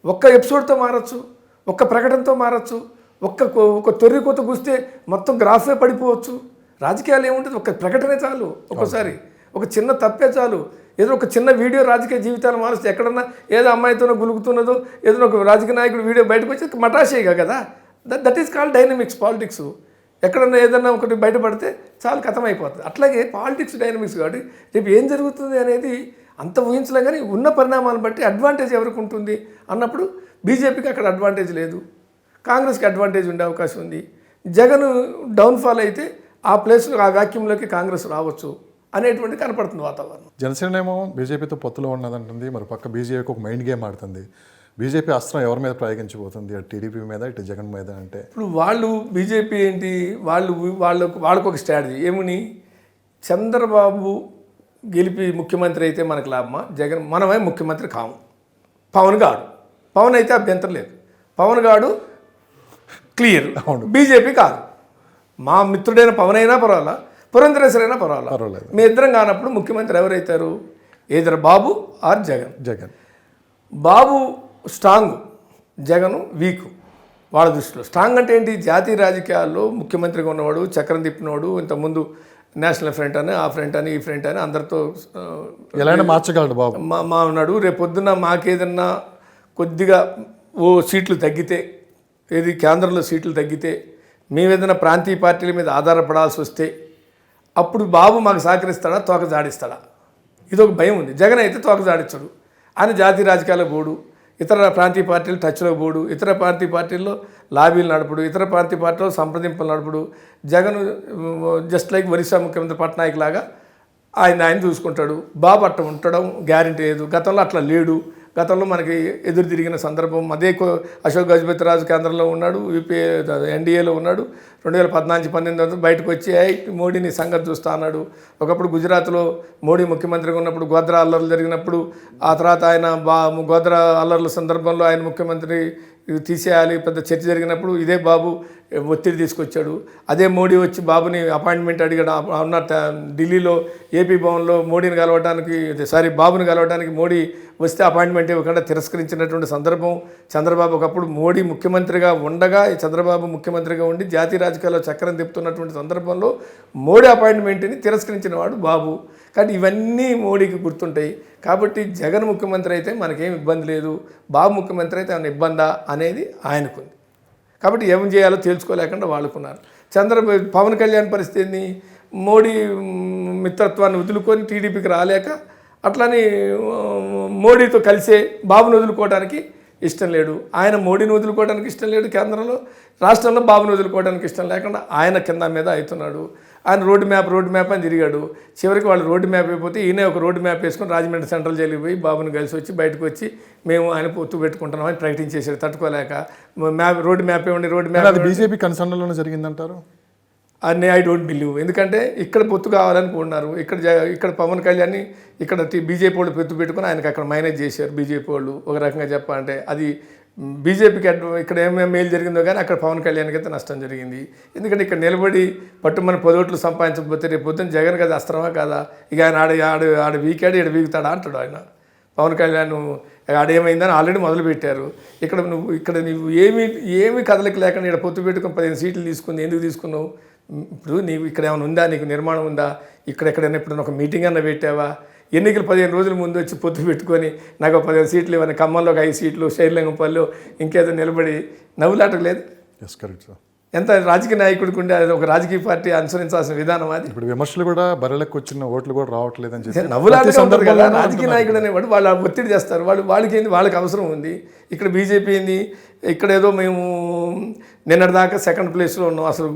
ఒక్క ఎపిసోడ్తో మారచ్చు, ఒక్క ప్రకటనతో మారచ్చు, ఒక తొర్రికోత కూస్తే మొత్తం గ్రాఫే పడిపోవచ్చు. రాజకీయాలు ఏముంటుంది, ఒక ప్రకటనే చాలు, ఒక్కోసారి ఒక చిన్న తప్పే చాలు, ఏదో ఒక చిన్న వీడియో రాజకీయ జీవితాలు మారుస్తే, ఎక్కడన్నా ఏదో అమ్మాయితోనో గులుగుతున్నదో ఏదో ఒక రాజకీయ నాయకుడు వీడియో బయటకు వచ్చి మటాషేగా కదా. That is called dynamics politics. ఎక్కడన్నా ఏదన్నా ఒకటి బయటపడితే చాలా కథం అయిపోతుంది. అట్లాగే పాలిటిక్స్ డైనమిక్స్ కాబట్టి రేపు ఏం జరుగుతుంది అనేది అంత ఊహించలేం. కానీ ఉన్న పరిణామాలను బట్టి అడ్వాంటేజ్ ఎవరికి ఉంటుంది అన్నప్పుడు బీజేపీకి అక్కడ అడ్వాంటేజ్ లేదు, కాంగ్రెస్కి అడ్వాంటేజ్ ఉండే అవకాశం ఉంది. జగన్ డౌన్ఫాల్ అయితే ఆ ప్లేస్లో ఆ వ్యాక్యూమ్లోకి కాంగ్రెస్ రావచ్చు అనేటువంటి కనపడుతుంది వాతావరణం. జనసేన ఏమో బీజేపీతో పొత్తులో ఉన్నదంటుంది, మరి పక్క బీజేపీకి ఒక మైండ్ గేమ్ ఆడుతుంది. బీజేపీ అస్త్రం ఎవరి మీద ప్రయోగించబోతుంది, అటు టీడీపీ మీద ఇటు జగన్ మీద అంటే? ఇప్పుడు వాళ్ళు బీజేపీ ఏంటి, వాళ్ళకు ఒక స్ట్రాటజీ ఏముని, చంద్రబాబు గెలిపి ముఖ్యమంత్రి అయితే మనకు లాభమా, జగన్ మనమే ముఖ్యమంత్రి కాము, పవన్ అయితే అభ్యంతరం లేదు, పవన్ గాడు క్లియర్. బీజేపీ కాదు. మా మిత్రుడైన పవన్ అయినా పర్వాలా, పురంధరేశ్వర్ అయినా పర్వాలా, పర్వాలేదు. మీ ఇద్దరం కానప్పుడు ముఖ్యమంత్రి ఎవరైతారు? Either Babu or Jagan. Babu strong, Jagan weak. వాళ్ళ దృష్టిలో స్ట్రాంగ్ అంటే ఏంటి? జాతీయ రాజకీయాల్లో ముఖ్యమంత్రిగా ఉన్నవాడు, చక్రం తిప్పినవాడు, ఇంతకుముందు నేషనల్ ఫ్రంట్ అని, ఆ ఫ్రంట్ అని, ఈ ఫ్రంట్ అని అందరితో ఎలా మార్చగలడు బాబు మా ఉన్నాడు. రేపు పొద్దున్న మాకేదన్నా కొద్దిగా ఓ సీట్లు తగ్గితే, ఏది కేంద్రంలో సీట్లు తగ్గితే, మేమేదైనా ప్రాంతీయ పార్టీల మీద ఆధారపడాల్సి వస్తే అప్పుడు బాబు మాకు సహకరిస్తాడా, తోక జాడిస్తాడా? ఇదొక భయం ఉంది. జగన్ అయితే తోక జాడించడు. ఆయన జాతీయ రాజకీయాలకు పోడు, ఇతర ప్రాంతీయ పార్టీలు టచ్లో పోడు, ఇతర ప్రాంతీయ పార్టీల్లో లాబీలు నడుపుడు, ఇతర ప్రాంతీయ పార్టీలో సంప్రదింపులు నడుపుడు. జగన్ జస్ట్ లైక్ ఒరిస్సా ముఖ్యమంత్రి పట్నాయక్ లాగా ఆయన చూసుకుంటాడు. బాబు అట్లా ఉండడం గ్యారెంటీ లేదు. గతంలో అట్లా లేడు. గతంలో మనకి ఎదురు తిరిగిన సందర్భం అదే. అశోక్ గజపతి రాజు కేంద్రంలో ఉన్నాడు, యూపీఏ ఎన్డీఏలో ఉన్నాడు. 2014-19 బయటకు వచ్చి మోడీని సంగతి చూస్తా అన్నాడు. ఒకప్పుడు గుజరాత్లో మోడీ ముఖ్యమంత్రిగా ఉన్నప్పుడు గోద్రా అల్లర్లు జరిగినప్పుడు, ఆ తర్వాత ఆయన గోద్రా అల్లర్ల సందర్భంలో ఆయన ముఖ్యమంత్రి తీసేయాలి పెద్ద చర్చ జరిగినప్పుడు ఇదే బాబు ఒత్తిడి తీసుకొచ్చాడు. అదే మోడీ వచ్చి బాబుని అపాయింట్మెంట్ అడిగాడు. ఉన్న ఢిల్లీలో ఏపీ భవన్లో మోడీని కలవడానికి, బాబుని కలవడానికి మోడీ వస్తే అపాయింట్మెంట్ ఇవ్వకుండా తిరస్కరించినటువంటి సందర్భం. చంద్రబాబు ఒకప్పుడు మోడీ ముఖ్యమంత్రిగా ఉండగా, చంద్రబాబు ముఖ్యమంత్రిగా ఉండి జాతీయ రాజకీయాల్లో చక్రం తిప్పుతున్నటువంటి సందర్భంలో మోడీ అపాయింట్మెంట్ని తిరస్కరించిన వాడు బాబు. కానీ ఇవన్నీ మోడీకి గుర్తుంటాయి. కాబట్టి జగన్ ముఖ్యమంత్రి అయితే మనకేం ఇబ్బంది లేదు, బాబు ముఖ్యమంత్రి అయితే ఏమైనా ఇబ్బందా అనేది ఆయనకుంది. కాబట్టి ఏం చేయాలో తేల్చుకోలేకుండా వాడుకున్నారు. పవన్ కళ్యాణ్ పరిస్థితిని మోడీ మిత్రత్వాన్ని వదులుకొని టీడీపీకి రాలేక, అట్లని మోడీతో కలిసే బాబును వదులుకోవడానికి ఇష్టం లేడు. ఆయన మోడీని వదులుకోవడానికి ఇష్టం లేడు కేంద్రంలో, రాష్ట్రంలో బాబును వదులుకోవడానికి ఇష్టం లేకుండా ఆయన కింద మీద అవుతున్నాడు. ఆయన రోడ్డు మ్యాప్ అని తిరిగాడు. చివరికి వాళ్ళు రోడ్డు మ్యాప్ అయిపోతే ఈయన ఒక రోడ్డు మ్యాప్ వేసుకొని రాజమండ్రి సెంట్రల్ జైలుకి పోయి బాబుని కలిసి వచ్చి బయటకు వచ్చి మేము ఆయన పొత్తు పెట్టుకుంటున్నామని ప్రకటించేసాడు. తట్టుకోలేక రోడ్డు మ్యాప్ ఇవ్వండి, రోడ్డు మ్యాప్. అది బీజేపీ కన్సర్న్లోనే జరిగిందంటారు అని ఐ డోంట్ బిలీవ్. ఎందుకంటే ఇక్కడ పొత్తు కావాలనుకుంటున్నారు. ఇక్కడ పవన్ కళ్యాణ్ని ఇక్కడ బీజేపీ వాళ్ళు పొత్తు పెట్టుకుని ఆయనకు అక్కడ మేనేజ్ చేశారు బీజేపీ వాళ్ళు. ఒక రకంగా చెప్పాలంటే అది బీజేపీకి ఇక్కడ ఏమేమి మేలు జరిగిందో కానీ అక్కడ పవన్ కళ్యాణ్కి అయితే నష్టం జరిగింది. ఎందుకంటే ఇక్కడ నిలబడి పట్టుమని 10 ఓట్లు సంపాదించకపోతే రేపు పొద్దున్న జగన్ కదా అస్త్రమా కాదా? ఇక ఆయన ఆడ వీకాడు, ఇక్కడ వీగుతాడా అంటాడు ఆయన. పవన్ కళ్యాణ్ ఆడేమైందని ఆల్రెడీ మొదలుపెట్టారు. ఇక్కడ నువ్వు ఏమీ కదలిక లేకుండా ఇక్కడ పొత్తు పెట్టుకుని 15 సీట్లు తీసుకుంది. ఎందుకు తీసుకున్నావు? ఇప్పుడు నీవు ఇక్కడ ఏమైనా ఉందా, నీకు నిర్మాణం ఉందా? ఇక్కడెక్కడైనా ఇప్పుడు ఒక మీటింగ్ అన్న పెట్టావా? ఎన్నికలు 15 రోజుల ముందు వచ్చి పొత్తు పెట్టుకొని నాకు 15 సీట్లు ఇవ్వని, ఖమ్మంలోకి 5 సీట్లు, శైలింగంపల్లిలో ఇంకేదో నిలబడి నవ్వులాటకు లేదు. Correct sir. ఎంత రాజకీయ నాయకుడికి ఉంటే అది ఒక రాజకీయ పార్టీ అనుసరించాల్సిన విధానం అది. ఇప్పుడు విమర్శలు కూడా బర్రెలకు వచ్చిన ఓట్లు కూడా రావట్లేదు అని చెప్పి నవ్వులాటగా ఉంటారు కదా రాజకీయ నాయకుడు అనేవాడు. వాళ్ళు ఒత్తిడి చేస్తారు. వాళ్ళకి అవసరం ఉంది. ఇక్కడ బీజేపీ ఏంది, ఇక్కడ ఏదో మేము నిన్నటిదాకా సెకండ్ ప్లేస్లో ఉన్నాం. అసలు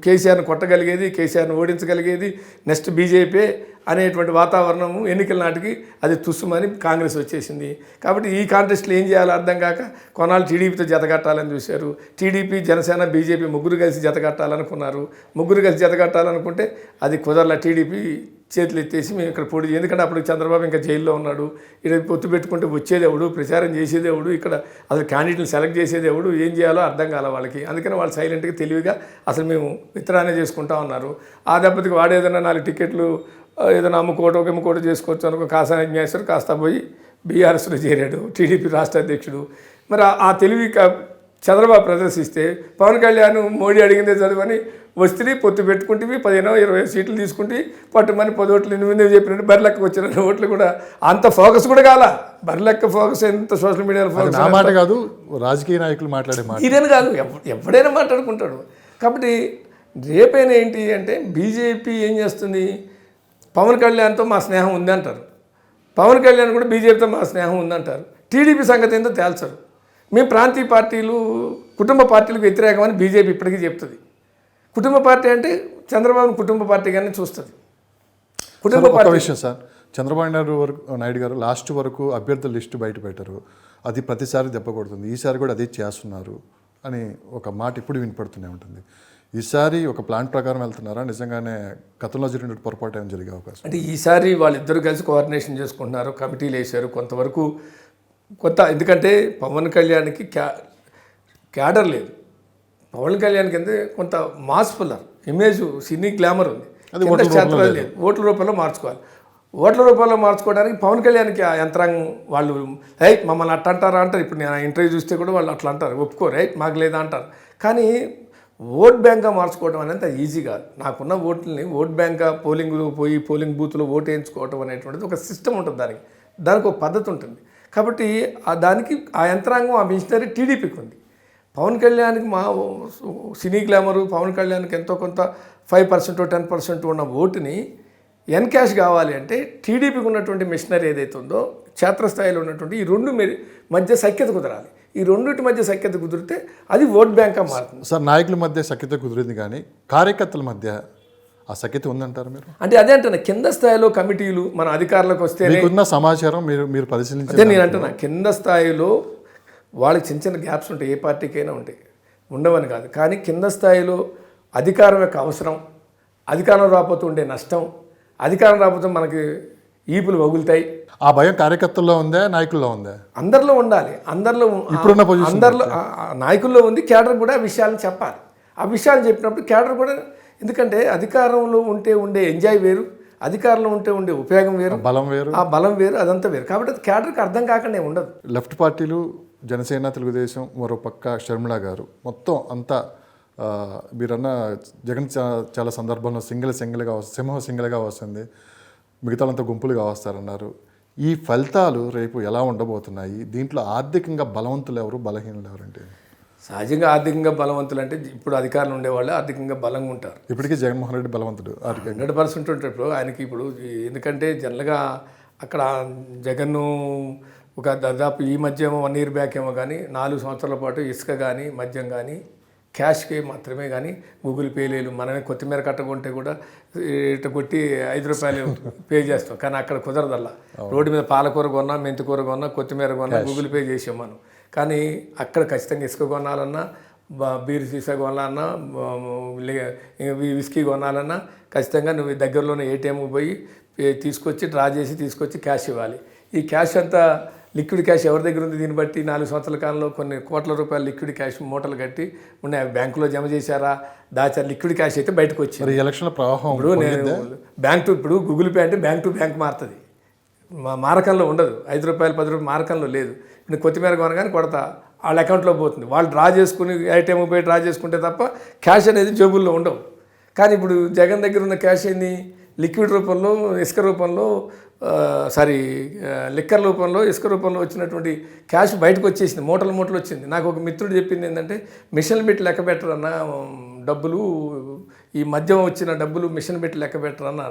కేసీఆర్ని కొట్టగలిగేది, కేసీఆర్ని ఓడించగలిగేది నెక్స్ట్ బీజేపీ అనేటువంటి వాతావరణము ఎన్నికల నాటికి అది తుస్సుమని కాంగ్రెస్ వచ్చేసింది. కాబట్టి ఈ కాంటెస్ట్లో ఏం చేయాలో అర్థం కాక కొన్నాళ్ళు టీడీపీతో జతకట్టాలని చూశారు. టీడీపీ, జనసేన, బీజేపీ ముగ్గురు కలిసి జతకట్టాలనుకున్నారు. ముగ్గురు కలిసి జతకట్టాలనుకుంటే అది కుదరలా. టీడీపీ చేతులు ఎత్తేసి మేము ఇక్కడ పోటీ, ఎందుకంటే అప్పుడు చంద్రబాబు ఇంకా జైల్లో ఉన్నాడు. ఇక్కడ పొత్తు పెట్టుకుంటే వచ్చేదేవుడు, ప్రచారం చేసేదేవుడు, ఇక్కడ అసలు క్యాండిడేట్ని సెలెక్ట్ చేసేదేవుడు, ఏం చేయాలో అర్థం కాల వాళ్ళకి. అందుకని వాళ్ళు సైలెంట్గా తెలివిగా అసలు మేము విత్తనాన్ని చేసుకుంటా ఉన్నారు. ఆ దెబ్బతికి వాడు ఏదైనా 4 టికెట్లు ఏదైనా అమ్ముకోవటం చేసుకోవచ్చు అనుకో కాసాని జ్ఞానేశ్వర్ కాస్త పోయి బీఆర్ఎస్లో చేరాడు, టీడీపీ రాష్ట్ర అధ్యక్షుడు. మరి ఆ తెలివి చంద్రబాబు ప్రదర్శిస్తే పవన్ కళ్యాణ్ మోడీ అడిగిందే చదువుని వస్తే పొత్తు పెట్టుకుంటే 15-20 సీట్లు తీసుకుంటే పట్టుమని 10 ఓట్లు నువ్వు చెప్పినట్టు బర్రెలెక్క వచ్చిన ఓట్లు కూడా అంత ఫోకస్ కూడా కాల. బర్రెలెక్క ఫోకస్ ఎంత సోషల్ మీడియాలో ఫోకస్ మాట కాదు, రాజకీయ నాయకులు మాట్లాడే మాట ఇదేని కాదు, ఎవడైనా మాట్లాడుకుంటాడు. కాబట్టి రేపైనా ఏంటి అంటే బీజేపీ ఏం చేస్తుంది, పవన్ కళ్యాణ్తో మా స్నేహం ఉంది అంటారు, పవన్ కళ్యాణ్ కూడా బీజేపీతో మా స్నేహం ఉందంటారు. టీడీపీ సంగతి ఏంటో తేల్చరు. మేము ప్రాంతీయ పార్టీలు, కుటుంబ పార్టీలకు వ్యతిరేకమని బీజేపీ ఇప్పటికీ చెప్తుంది. కుటుంబ పార్టీ అంటే చంద్రబాబును కుటుంబ పార్టీగానే చూస్తుంది. కుటుంబ పార్టీ విషయం సార్, చంద్రబాబు నాయుడు గారు లాస్ట్ వరకు అభ్యర్థుల లిస్టు బయట పెట్టారు. అది ప్రతిసారి దెబ్బ కొడుతుంది. ఈసారి కూడా అదే చేస్తున్నారు అని ఒక మాట ఇప్పుడు వినపడుతూనే ఉంటుంది. ఈసారి ఒక ప్లాన్ ప్రకారం వెళ్తున్నారా, నిజంగానే గతంలో జరిగిన పొరపాటు ఏమైనా జరిగే అవకాశం? అంటే ఈసారి వాళ్ళిద్దరూ కలిసి కోఆర్డినేషన్ చేసుకుంటున్నారు, కమిటీలు వేశారు కొంతవరకు ఎందుకంటే పవన్ కళ్యాణ్కి క్యాడర్ లేదు. పవన్ కళ్యాణ్కి అయితే కొంత మాస్ పుల్లర్ ఇమేజ్, సినీ గ్లామర్ ఉంది, అది కింద క్షేత్రాలు లేదు. ఓట్ల రూపంలో మార్చుకోవాలి. ఓట్ల రూపంలో మార్చుకోవడానికి పవన్ కళ్యాణ్కి ఆ యంత్రాంగం వాళ్ళు మమ్మల్ని అట్ట అంటారా అంటారు. ఇప్పుడు నేను ఇంటర్వ్యూ చూస్తే కూడా వాళ్ళు అట్లా అంటారు, ఒప్పుకోరు, మాకు లేదా అంటారు. కానీ ఓట్ బ్యాంక్గా మార్చుకోవడం అనేది ఈజీ కాదు. నాకున్న ఓట్లని ఓట్ బ్యాంక్గా పోలింగ్లో పోయి పోలింగ్ బూత్లో ఓటు వేయించుకోవడం అనేటువంటిది ఒక సిస్టమ్ ఉంటుంది, దానికి ఒక పద్ధతి ఉంటుంది. కాబట్టి దానికి ఆ యంత్రాంగం, ఆ మిషనరీ టీడీపీకి ఉంది. పవన్ కళ్యాణ్కి మా సినీ గ్లామరు, పవన్ కళ్యాణ్కి ఎంతో కొంత 5% 10% ఉన్న ఓటుని ఎన్కాష్ కావాలి అంటే టీడీపీకి ఉన్నటువంటి మిషనరీ ఏదైతే ఉందో, క్షేత్రస్థాయిలో ఉన్నటువంటి ఈ రెండు మధ్య సఖ్యత కుదరాలి. ఈ రెండింటి మధ్య సఖ్యత కుదిరితే అది ఓట్ బ్యాంక్గా మారుతుంది. సార్, నాయకుల మధ్య సఖ్యత కుదిరింది కానీ కార్యకర్తల మధ్య ఆ సఖ్యత ఉందంటారు మీరు? అంటే అదే అంటున్నా, కింద స్థాయిలో కమిటీలు మన అధికారులకు వస్తే మీకున్న సమాచారం మీరు పరిశీలించి అదే నేను అంటున్నా, కింద స్థాయిలో వాళ్ళకి చిన్న చిన్న గ్యాప్స్ ఉంటాయి, ఏ పార్టీకైనా ఉంటాయి, ఉండవని కాదు. కానీ కింద స్థాయిలో అధికారం యొక్క అవసరం, అధికారం రాకపోతే ఉండే నష్టం, అధికారం రాకపోతే మనకి ఈపులు వగులుతాయి, ఆ భయం కార్యకర్తల్లో ఉందా, నాయకుల్లో ఉందా? అందరిలో ఉండాలి. ఇప్పుడున్న పొజిషన్ అందరిలో నాయకుల్లో ఉంది. కేడర్ కూడా ఆ విషయాలను చెప్పాలి. ఆ విషయాలు చెప్పినప్పుడు కేడర్ కూడా, ఎందుకంటే అధికారంలో ఉంటే ఉండే ఎంజాయ్ వేరు, అధికారంలో ఉంటే ఉండే ఉపయోగం వేరు, బలం వేరు, ఆ బలం వేరు, అదంతా వేరు. కాబట్టి అది కేడర్కి అర్థం కాకుండా ఉండదు. లెఫ్ట్ పార్టీలు, జనసేన, తెలుగుదేశం, మరో పక్క షర్మిల గారు, మొత్తం అంతా మీరన్న జగన్ చాలా సందర్భంలో సింగిల్గా సింహంగా వస్తుంది, మిగతాలంతా గుంపులుగా వస్తారన్నారు. ఈ ఫలితాలు రేపు ఎలా ఉండబోతున్నాయి? దీంట్లో ఆర్థికంగా బలవంతులు ఎవరు, బలహీనులు ఎవరంటే? సహజంగా ఆర్థికంగా బలవంతులు అంటే ఇప్పుడు అధికారులు ఉండేవాళ్ళు ఆర్థికంగా బలంగా ఉంటారు. ఇప్పటికీ జగన్మోహన్ రెడ్డి బలవంతుడు 100% ఉంటారు. ఇప్పుడు ఆయనకి ఇప్పుడు ఎందుకంటే జనరల్గా అక్కడ జగన్ను ఒక దాదాపు ఈ మధ్య 1 year బ్యాక్ ఏమో కానీ 4 సంవత్సరాల పాటు ఇసుక కానీ మద్యం కానీ క్యాష్కి మాత్రమే కానీ గూగుల్ పే లేదు. మనమే కొత్తిమీర కట్టకుంటే కూడా ఇటు కొట్టి 5 రూపాయలు పే చేస్తాం, కానీ అక్కడ కుదరదల్లా. రోడ్డు మీద పాలకూర కొన్నా, మెంతికూర కొన్నా, కొత్తిమీర కొన్నా గూగుల్ పే చేసాం మనం. కానీ అక్కడ ఖచ్చితంగా ఇసుక కొనాలన్నా, బీర్ సీసా కొనాలన్నా, విస్కీ కొనాలన్నా ఖచ్చితంగా నువ్వు దగ్గరలోనే ఏటీఎంకి పోయి తీసుకొచ్చి డ్రా చేసి తీసుకొచ్చి క్యాష్ ఇవ్వాలి. ఈ క్యాష్ అంతా లిక్విడ్ క్యాష్ ఎవరి దగ్గర ఉంది? దీన్ని బట్టి 4 సంవత్సరాల కాలంలో కొన్ని కోట్ల రూపాయలు లిక్విడ్ క్యాష్ మూటలు కట్టి ఉన్నాయి. బ్యాంకులో జమ చేశారా, దాచారు. లిక్విడ్ క్యాష్ అయితే బయటకు వచ్చింది. ఎలక్షన్ల ప్రవాహం ఇప్పుడు నేను ఇప్పుడు గూగుల్ పే అంటే బ్యాంక్ టు బ్యాంక్ మారుతుంది, మారకంలో ఉండదు. 5 రూపాయలు 10 రూపాయలు మారకంలో లేదు. నేను కొత్తిమీర కొనగానే కొడతా, వాళ్ళ అకౌంట్లో పోతుంది. వాళ్ళు డ్రా చేసుకుని ఐటెం పోయి డ్రా చేసుకుంటే తప్ప క్యాష్ అనేది జేబుల్లో ఉండవు. కానీ ఇప్పుడు జగన్ దగ్గర ఉన్న క్యాష్ ఏంది? లిక్విడ్ రూపంలో, ఇసుక రూపంలో, లిక్కర్ రూపంలో, ఇసుక రూపంలో వచ్చినటువంటి క్యాష్ బయటకు వచ్చేసింది, మూటలు వచ్చింది. నాకు ఒక మిత్రుడు చెప్పింది ఏంటంటే, మిషన్ పెట్టి లెక్క పెట్టరన్న డబ్బులు, ఈ మద్యం వచ్చిన డబ్బులు మిషన్ పెట్టి లెక్క పెట్టరన్న.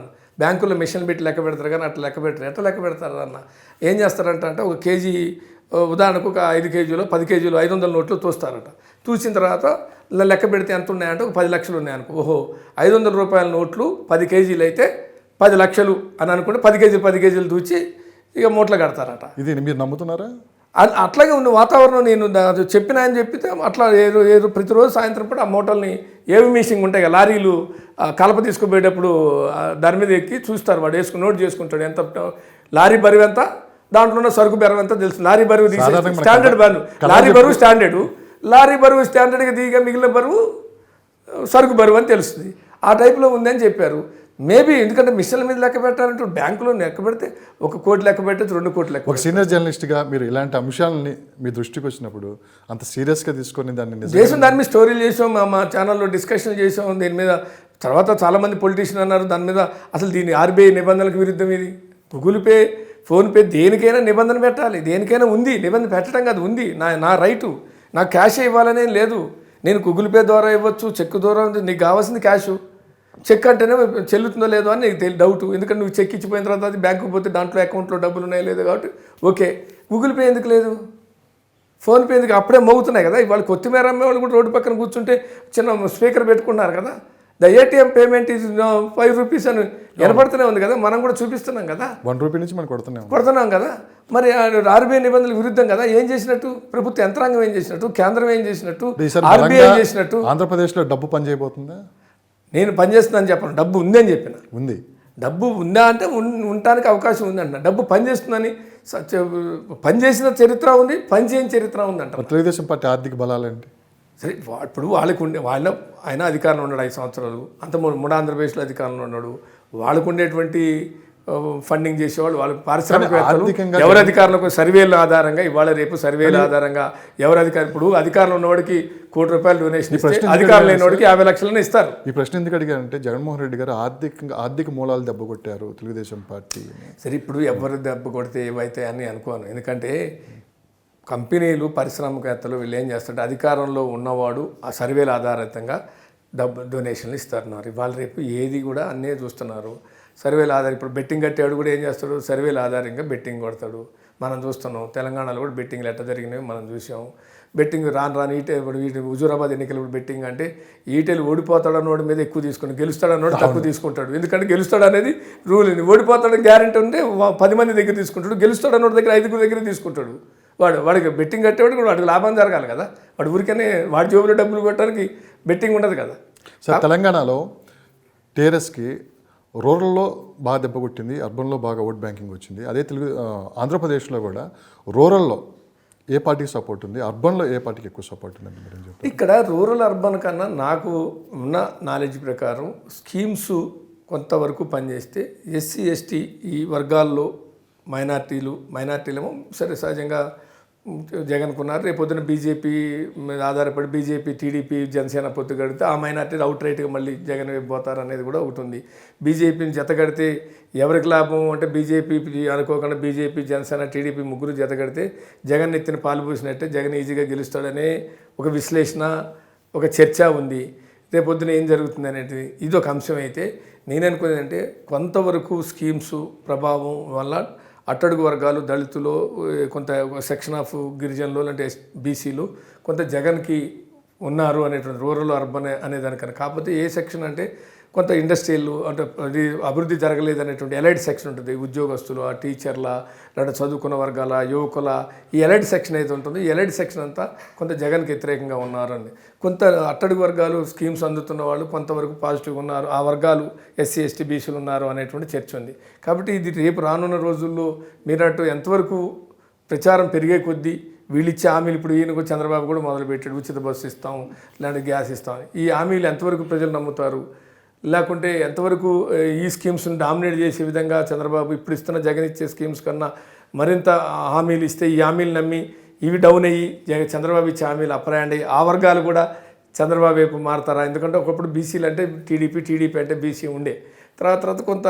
బ్యాంకుల్లో మిషన్ పెట్టి లెక్క పెడతారు కానీ అట్లా లెక్క పెట్టరు. ఎట్లా లెక్క పెడతారు అన్న? ఏం చేస్తారంటే ఒక కేజీ, ఉదాహరణకు ఒక 5 కేజీలు 10 కేజీలు 500 నోట్లు తోస్తారట. తూసిన తర్వాత లెక్క పెడితే ఎంత ఉన్నాయంటే ఒక 10 లక్షలు ఉన్నాయనుకో. ఓహో, 500 రూపాయల నోట్లు 10 కేజీలు అయితే 10 లక్షలు అని అనుకుంటే 10 కేజీలు దూచి ఇక మూటలు కడతారట. ఇది మీరు నమ్ముతున్నారా? అట్లాగే ఉన్న వాతావరణం నేను చెప్పిన ఆయన చెప్పితే అట్లా ఏదో ప్రతిరోజు సాయంత్రం పూట ఆ మూటల్ని ఏవి మిషింగ్ ఉంటాయి కదా, లారీలు కలప తీసుకుపోయేటప్పుడు దాని మీద ఎక్కి చూస్తారు. వాడు వేసుకుని నోట్ చేసుకుంటాడు ఎంత లారీ బరువు ఎంత, దాంట్లో ఉన్న సరుకు బరువు ఎంత తెలుసు. లారీ బరువు స్టాండర్డ్ బరువు, లారీ బరువు స్టాండర్డ్గా దిగా మిగిలిన బరువు సరుకు బరువు అని తెలుస్తుంది. ఆ టైప్లో ఉందని చెప్పారు. మేబీ ఎందుకంటే మిషన్ల మీద లెక్క పెట్టాలంటే బ్యాంకులో లెక్క పెడితే 1 కోటి లెక్క పెట్టచ్చు, 2 కోట్లు లెక్క. ఒక సీనియర్ జర్నలిస్ట్గా మీరు ఇలాంటి అంశాలని మీ దృష్టికి వచ్చినప్పుడు అంత సీరియస్గా తీసుకొని దాన్ని దాని మీద స్టోరీలు చేసాం, మా ఛానల్లో డిస్కషన్ చేసాం దీని మీద. తర్వాత చాలామంది పొలిటీషియన్ అన్నారు దాని మీద, అసలు దీని ఆర్బీఐ నిబంధనలకు విరుద్ధం ఇది. గూగుల్ పే, ఫోన్పే దేనికైనా నిబంధన పెట్టాలి, దేనికైనా ఉంది నిబంధన పెట్టడం కాదు, ఉంది నా రైటు. నాకు క్యాష్ ఇవ్వాలనే లేదు, నేను గూగుల్ పే ద్వారా ఇవ్వచ్చు, చెక్ ద్వారా. నీకు కావాల్సింది క్యాష్. చెక్ అంటేనే చెల్లుతుందో లేదో అని నీకు డౌట్, ఎందుకంటే నువ్వు చెక్ ఇచ్చిపోయిన తర్వాత అది బ్యాంకుకి పోతే దాంట్లో అకౌంట్లో డబ్బులు ఉన్నాయో లేదో కాబట్టి ఓకే. గూగుల్ పే ఎందుకు లేదు, ఫోన్పే ఎందుకు? అప్పుడే మోగుతున్నాయి కదా. ఇవాళ కొత్తిమీర అమ్మే వాళ్ళు కూడా రోడ్డు పక్కన కూర్చుంటే చిన్న స్పీకర్ పెట్టుకున్నారు కదా, the ATM payment is 5 rupees అని వినపడుతూనే ఉంది కదా. మనం కూడా చూపిస్తున్నాం కదా, 1 రూపీ నుంచి మనం కొడుతున్నాం కదా. మరి ఆర్బీఐ నిబంధనలకు విరుద్ధం కదా. ఏం చేసినట్టు? ప్రభుత్వ యంత్రాంగం ఏం చేసినట్టు? కేంద్రం ఏం చేసినట్టు? ఆర్బీఐ ఏం చేసినట్టు? ఆంధ్రప్రదేశ్లో డబ్బు పని చేయబోతుందా? నేను పనిచేస్తున్నాను చెప్పను, డబ్బు ఉందని చెప్పిన. ఉంది. డబ్బు ఉందా అంటే ఉండటానికి అవకాశం ఉందంట. డబ్బు పనిచేస్తుందని, పనిచేసిన చరిత్ర ఉంది, పనిచేయని చరిత్ర ఉందంట. తెలుగుదేశం పార్టీ ఆర్థిక బలాలేంటి? సరే ఇప్పుడు వాళ్ళకు ఉండే ఆయన అధికారంలో ఉన్నాడు 5 సంవత్సరాలు, అంత మూడు ఆంధ్రప్రదేశ్లో అధికారంలో ఉన్నాడు. వాళ్ళకు ఉండేటువంటి ఫండింగ్ చేసేవాళ్ళు, వాళ్ళ పారిశ్రామికవేత్తలు ఎవరి అధికారులకు సర్వేల ఆధారంగా ఇవాళ రేపు సర్వేల ఆధారంగా ఎవరు అధికారం, ఇప్పుడు అధికారంలో ఉన్నవాడికి ₹1 కోటి డొనేషన్ ఇస్తే అధికారం లేని వాడికి 50 లక్షలను ఇస్తారు. ఈ ప్రశ్న ఎందుకు అడిగారంటే జగన్మోహన్ రెడ్డి గారు ఆర్థిక మూలాలు దెబ్బ కొట్టారు తెలుగుదేశం పార్టీ. సరే ఇప్పుడు ఎవరు దెబ్బ కొడితే ఏవైతే అని అనుకోను. ఎందుకంటే కంపెనీలు పారిశ్రామికవేత్తలు వీళ్ళు ఏం చేస్తుంటే అధికారంలో ఉన్నవాడు ఆ సర్వేల ఆధారితంగా డొనేషన్లు ఇస్తున్నారు. ఇవాళ రేపు ఏది కూడా అన్నీ చూస్తున్నారు సర్వేల ఆధారం. ఇప్పుడు బెట్టింగ్ కట్టేవాడు కూడా ఏం చేస్తాడు, సర్వేల ఆధారంగా బెట్టింగ్ కొడతాడు. మనం చూస్తున్నాం తెలంగాణలో కూడా బెట్టింగ్లు ఎట్లా జరిగినాయి మనం చూసాం. బెట్టింగ్ రాను ఇప్పుడు హుజూరాబాద్ ఎన్నికలు బెట్టింగ్ అంటే ఈటెలు ఓడిపోతాడన్నోడి మీద ఎక్కువ తీసుకుని గెలుస్తాడన్నోడు తక్కువ తీసుకుంటాడు. ఎందుకంటే గెలుస్తాడు అనేది రూల్. ఓడిపోతాడని గ్యారెంటీ ఉంటే 10 మంది దగ్గర తీసుకుంటాడు, గెలుస్తాడన్నోడి దగ్గర 5 దగ్గర తీసుకుంటాడు. వాడికి బెట్టింగ్ కట్టేవాడు కూడా వాడికి లాభం జరగాలి కదా. వాడి ఊరికనే వాడి జోబులో డబ్బులు పెట్టడానికి బెట్టింగ్ ఉండదు కదా. సార్ తెలంగాణలో టీఆర్ఎస్కి రూరల్లో బాగా దెబ్బ కొట్టింది, అర్బన్లో బాగా ఓట్ బ్యాంకింగ్ వచ్చింది. అదే ఆంధ్రప్రదేశ్లో కూడా రూరల్లో ఏ పార్టీకి సపోర్ట్ ఉంది, అర్బన్లో ఏ పార్టీకి ఎక్కువ సపోర్ట్ ఉందండి మీరు చెప్పండి. ఇక్కడ రూరల్ అర్బన్ కన్నా నాకు ఉన్న నాలెడ్జ్ ప్రకారం స్కీమ్స్ కొంతవరకు పనిచేస్తే ఎస్సీ ఎస్టీ ఈ వర్గాల్లో మైనార్టీలేమో సరే సహజంగా జగన్కున్నారు. రేపు పొద్దున బీజేపీ మీద ఆధారపడి బీజేపీ టీడీపీ జనసేన పొత్తు కడితే ఆ మైనార్టీలు అవుట్ రైట్గా మళ్ళీ జగన్ పోతారు అనేది కూడా ఒకటి ఉంది. బీజేపీని జత కడితే ఎవరికి లాభం అంటే బీజేపీ అనుకోకుండా బీజేపీ జనసేన టీడీపీ ముగ్గురు జత కడితే జగన్ ఎత్తిన పాలు పోసినట్టే జగన్ ఈజీగా గెలుస్తాడనే ఒక విశ్లేషణ, ఒక చర్చ ఉంది. రేపు పొద్దున ఏం జరుగుతుంది అనేది ఇది ఒక అంశం. అయితే నేను అనుకునేది అంటే కొంతవరకు స్కీమ్స్ ప్రభావం వల్ల అట్టడుగు వర్గాలు దళితులు కొంత సెక్షన్ ఆఫ్ గిరిజనులు అంటే బీసీలు కొంత జగన్కి ఉన్నారు అనేటువంటి రూరల్ అర్బన్ అనేదానికన్నా. కాకపోతే ఏ సెక్షన్ అంటే కొంత ఇండస్ట్రియల్ అంటే అది అభివృద్ధి జరగలేదు అనేటువంటి ఎలైట్ సెక్షన్ ఉంటుంది. ఉద్యోగస్తులు, ఆ టీచర్ల, లేదా చదువుకున్న వర్గాల, యువకుల ఈ ఎలైట్ సెక్షన్ అయితే ఉంటుంది. ఈ ఎలైట్ సెక్షన్ అంతా కొంత జగన్కి వ్యతిరేకంగా ఉన్నారని, కొంత అట్టడుగు వర్గాలు స్కీమ్స్ అందుతున్న వాళ్ళు కొంతవరకు పాజిటివ్గా ఉన్నారు, ఆ వర్గాలు ఎస్సీ ఎస్టీ బీసీలు ఉన్నారు అనేటువంటి చర్చ ఉంది. కాబట్టి ఇది రేపు రానున్న రోజుల్లో మీరట్టు ఎంతవరకు ప్రచారం పెరిగే కొద్దీ వీళ్ళు ఇచ్చే హామీలు ఇప్పుడు ఈయనకు చంద్రబాబు కూడా మొదలుపెట్టాడు, ఉచిత బస్సు ఇస్తాం లేదంటే గ్యాస్ ఇస్తాం. ఈ హామీలు ఎంతవరకు ప్రజలు నమ్ముతారు, లేకుంటే ఎంతవరకు ఈ స్కీమ్స్ని డామినేట్ చేసే విధంగా చంద్రబాబు ఇప్పుడు ఇస్తున్న జగన్ ఇచ్చే స్కీమ్స్ కన్నా మరింత హామీలు ఇస్తే ఈ హామీలు నమ్మి ఇవి డౌన్ అయ్యి చంద్రబాబు ఇచ్చే హామీలు అప్రయాండ్ అయ్యి ఆ వర్గాలు కూడా చంద్రబాబు వైపు మారుతారా? ఎందుకంటే ఒకప్పుడు బీసీలు అంటే టీడీపీ అంటే బీసీ ఉండే, తర్వాత కొంత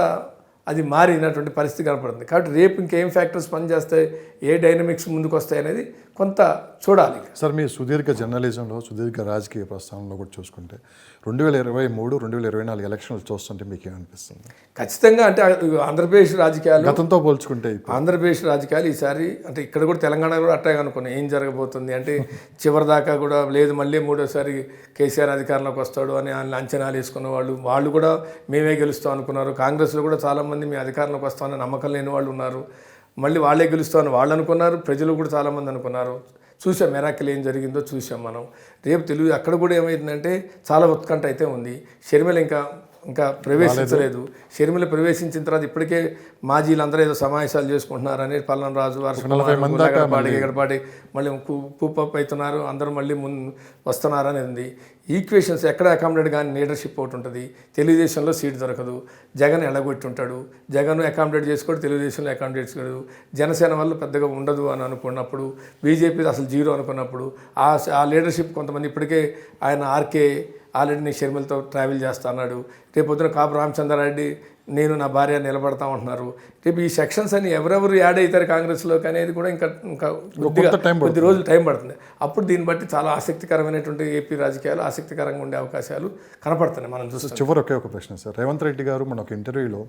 అది మారినటువంటి పరిస్థితి కనపడుతుంది. కాబట్టి రేపు ఇంకేం ఫ్యాక్టర్స్ పనిచేస్తాయి, ఏ డైనమిక్స్ ముందుకు వస్తాయి అనేది కొంత చూడాలి. సార్ మీ సుదీర్ఘ జర్నలిజంలో సుదీర్ఘ రాజకీయ ప్రస్థానంలో కూడా చూసుకుంటే 2023, 2024 ఎలక్షన్లు చూస్తుంటే మీకు ఏమనిపిస్తుంది? ఖచ్చితంగా అంటే ఆంధ్రప్రదేశ్ రాజకీయాలు గతంతో పోల్చుకుంటే ఆంధ్రప్రదేశ్ రాజకీయాలు ఈసారి అంటే ఇక్కడ కూడా తెలంగాణ కూడా అట్టాగా అనుకున్నాం ఏం జరగబోతుంది అంటే చివరిదాకా కూడా లేదు మళ్ళీ మూడోసారి కేసీఆర్ అధికారంలోకి వస్తాడు అని అంచనాలు వేసుకున్న వాళ్ళు కూడా మేమే గెలుస్తాం అనుకున్నారు. కాంగ్రెస్లో కూడా చాలామంది మీ అధికారంలోకి వస్తామని నమ్మకం లేని వాళ్ళు ఉన్నారు, మళ్ళీ వాళ్ళే గెలుస్తామని వాళ్ళు అనుకున్నారు, ప్రజలు కూడా చాలామంది అనుకున్నారు. చూసాం మెరాకిల్ ఏం జరిగిందో చూసాం మనం. రేపు తెలుగు అక్కడ కూడా ఏమైందంటే చాలా ఉత్కంఠ అయితే ఉంది. షర్మిల ఇంకా ప్రవేశించలేదు. షర్మిల ప్రవేశించిన తర్వాత ఇప్పటికే మాజీలందరూ ఏదో సమావేశాలు చేసుకుంటున్నారని పల్లం రాజు ఎగడపాటి మళ్ళీ కూపప్ అవుతున్నారు, అందరూ మళ్ళీ వస్తున్నారని ఉంది. ఈక్వేషన్స్ ఎక్కడ అకామిడేట్ కానీ లీడర్షిప్ ఒకటి ఉంటుంది. తెలుగుదేశంలో సీట్ దొరకదు, జగన్ ఎడగొట్టి ఉంటాడు, జగన్ అకామిడేట్ చేసుకోడు, తెలుగుదేశంలో అకామిడేట్ చేసుకోడు, జనసేన వల్ల పెద్దగా ఉండదు అని అనుకున్నప్పుడు, బీజేపీ అసలు జీరో అనుకున్నప్పుడు ఆ లీడర్షిప్ కొంతమంది ఇప్పటికే ఆయన ఆర్కే ఆల్రెడీ నేను షర్మిలతో ట్రావెల్ చేస్తా అన్నాడు. రేపు పొద్దున కాపు రామచంద్రారెడ్డి నేను నా భార్య నిలబడతా ఉంటున్నారు. రేపు ఈ సెక్షన్స్ అని ఎవరెవరు యాడ్ అవుతారు కాంగ్రెస్లోకి అనేది కూడా ఇంకా కొద్ది రోజులు టైం పడుతుంది. అప్పుడు దీన్ని బట్టి చాలా ఆసక్తికరమైనటువంటి ఏపీ రాజకీయాలు ఆసక్తికరంగా ఉండే అవకాశాలు కనపడుతున్నాయి మనం చూస్తాం. చివరి ఒకే ఒక ప్రశ్న సార్, రేవంత్ రెడ్డి గారు మన ఒక ఇంటర్వ్యూలో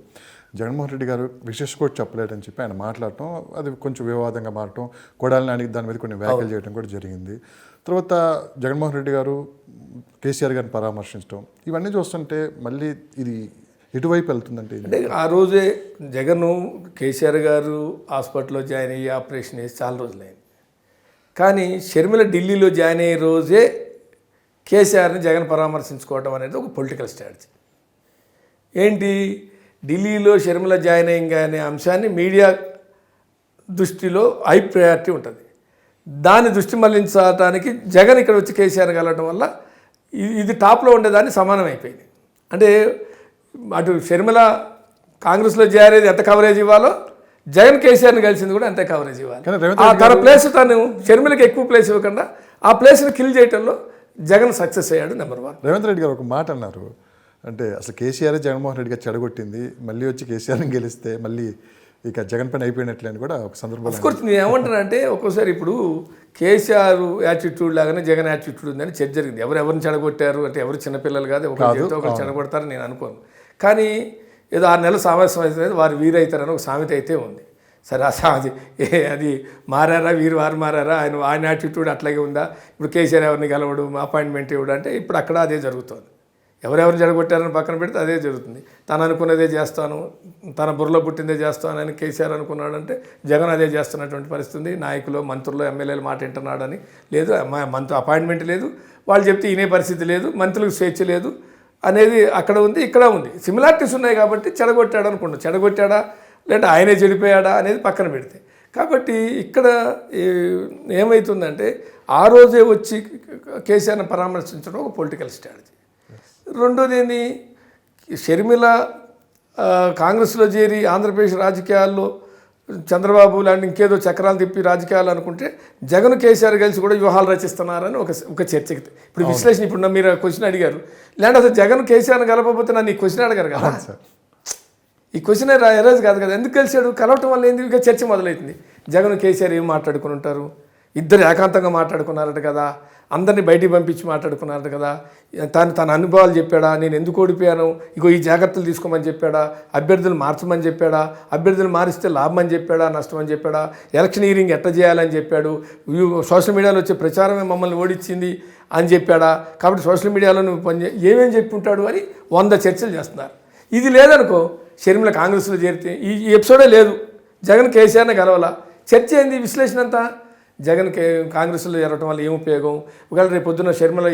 జగన్మోహన్ రెడ్డి గారు విశేష కూడా చెప్పలేదని చెప్పి ఆయన మాట్లాడటం, అది కొంచెం వివాదంగా మారటం, కొడాలని అడిగి దాని మీద కొన్ని వ్యాఖ్యలు చేయడం కూడా జరిగింది. తర్వాత జగన్మోహన్ రెడ్డి గారు కేసీఆర్ గారిని పరామర్శించడం, ఇవన్నీ చూస్తుంటే మళ్ళీ ఇది ఎటువైపు వెళ్తుందంటే అంటే ఆ రోజే జగన్ కేసీఆర్ గారు హాస్పిటల్లో జాయిన్ అయ్యి ఆపరేషన్ చేసి చాలా రోజులైంది. కానీ షర్మిల ఢిల్లీలో జాయిన్ అయ్యే రోజే కేసీఆర్ని జగన్ పరామర్శించుకోవడం అనేది ఒక పొలిటికల్ స్ట్రాటజీ. ఏంటి, ఢిల్లీలో షర్మిల జాయిన్ అయ్యింగ్ అనే అంశాన్ని మీడియా దృష్టిలో హై ప్రయారిటీ ఉంటుంది. దాన్ని దృష్టి మళ్లించడానికి జగన్ ఇక్కడ వచ్చి కేసీఆర్ కలవడం వల్ల ఇది టాప్లో ఉండేదాన్ని సమానం అయిపోయింది. అంటే అటు షర్మిల కాంగ్రెస్లో చేరేది ఎంత కవరేజ్ ఇవ్వాలో జగన్ కేసీఆర్ని కలిసింది కూడా అంతే కవరేజ్ ఇవ్వాలి. కానీ రేవంత్ తన ప్లేస్ తను షర్మిలకి ఎక్కువ ప్లేస్ ఇవ్వకుండా ఆ ప్లేస్ని కిల్ చేయడంలో జగన్ సక్సెస్ అయ్యాడు. నెంబర్ 1. రేవంత్ రెడ్డి గారు ఒక మాట అన్నారు, అంటే అసలు కేసీఆర్ జగన్మోహన్ రెడ్డి గారు చెడగొట్టింది, మళ్ళీ వచ్చి కేసీఆర్ని గెలిస్తే మళ్ళీ ఇక జగన్ పైన అయిపోయినట్లే అని కూడా ఒక సందర్భంలో. అఫ్కోర్స్ నేను ఏమంటానంటే ఒక్కోసారి ఇప్పుడు కేసీఆర్ యాటిట్యూడ్ లాగానే జగన్ యాటిట్యూడ్ ఉందని చర్చ జరిగింది. ఎవరిని చెడగొట్టారు అంటే ఎవరు చిన్నపిల్లలు కాదు, ఒకరు చెడగొడతారని నేను అనుకోను. కానీ ఏదో 6 నెలల సామరస్యం అయితే వారు వీరైతారని ఒక సామెత అయితే ఉంది. సరే అది మారారా వారు మారారా, ఆయన యాటిట్యూడ్ అట్లాగే ఉందా? ఇప్పుడు కేసీఆర్ ఎవరిని కలవడు, అపాయింట్మెంట్ ఇవ్వడు అంటే ఇప్పుడు అక్కడ అదే జరుగుతుంది. ఎవరెవరు జడగొట్టారని పక్కన పెడితే అదే జరుగుతుంది. తను అనుకున్నదే చేస్తాను, తన బుర్రలో పుట్టిందే చేస్తాను అని కేసీఆర్ అనుకున్నాడంటే జగన్ అదే చేస్తున్నటువంటి పరిస్థితి. నాయకులు, మంత్రులు, ఎమ్మెల్యేలు మాట వింటున్నాడని లేదు, మంత్రి అపాయింట్మెంట్ లేదు, వాళ్ళు చెప్తే వినే పరిస్థితి లేదు, మంత్రులకు స్వేచ్ఛ లేదు అనేది అక్కడ ఉంది, ఇక్కడ ఉంది. సిమిలారిటీస్ ఉన్నాయి కాబట్టి చెడగొట్టాడు అనుకుంటాం. చెడగొట్టాడా లేదంటే ఆయనే చెడిపోయాడా అనేది పక్కన పెడితే. కాబట్టి ఇక్కడ ఏమవుతుందంటే ఆ రోజే వచ్చి కేసీఆర్ని పరామర్శించడం ఒక పొలిటికల్ స్ట్రాటజీ. రెండోది ఏంది, షర్మిల కాంగ్రెస్లో చేరి ఆంధ్రప్రదేశ్ రాజకీయాల్లో చంద్రబాబు లాంటి ఇంకేదో చక్రాలు తిప్పి రాజకీయాలు అనుకుంటే జగన్ కేసీఆర్ కలిసి కూడా వ్యూహాలు రచిస్తున్నారని ఒక చర్చకి ఇప్పుడు విశ్లేషణ. ఇప్పుడు మీరు క్వశ్చన్ అడిగారు, లేదంటే అసలు జగన్ కేసీఆర్ని కలపకపోతే నన్ను ఈ క్వశ్చన్ అడిగారు కదా. ఈ క్వశ్చన్ ఎరేజ్ కాదు కదా. ఎందుకు కలిసాడు? కలవటం వల్ల ఏంది? ఇక చర్చ మొదలవుతుంది. జగన్ కేసీఆర్ ఏం మాట్లాడుకుని ఉంటారు? ఇద్దరు ఏకాంతంగా మాట్లాడుకున్నారట కదా, అందరినీ బయటికి పంపించి మాట్లాడుకున్నారట కదా. తన అనుభవాలు చెప్పాడా, నేను ఎందుకు ఓడిపోయాను, ఇగో ఈ జాగ్రత్తలు తీసుకోమని చెప్పాడా, అభ్యర్థులు మార్చమని చెప్పాడా, అభ్యర్థులు మారిస్తే లాభం అని చెప్పాడా, నష్టం అని చెప్పాడా, ఎలక్షనీరింగ్ ఎట్లా చేయాలని చెప్పాడు, సోషల్ మీడియాలో వచ్చే ప్రచారమే మమ్మల్ని ఓడించింది అని చెప్పాడా, కాబట్టి సోషల్ మీడియాలో నువ్వు ఏమేమి చెప్పి ఉంటాడు అని 100 చర్చలు చేస్తున్నారు. ఇది లేదనుకో, షర్మిల కాంగ్రెస్లో చేరితే ఈ ఎపిసోడే లేదు, జగన్ కేసీఆర్ని కలవాల. చర్చ ఏంది? విశ్లేషణ అంతా జగన్ కాంగ్రెస్లో చేరటం వల్ల ఏం ఉపయోగం, ఒకవేళ రేపు పొద్దున్న షర్మిల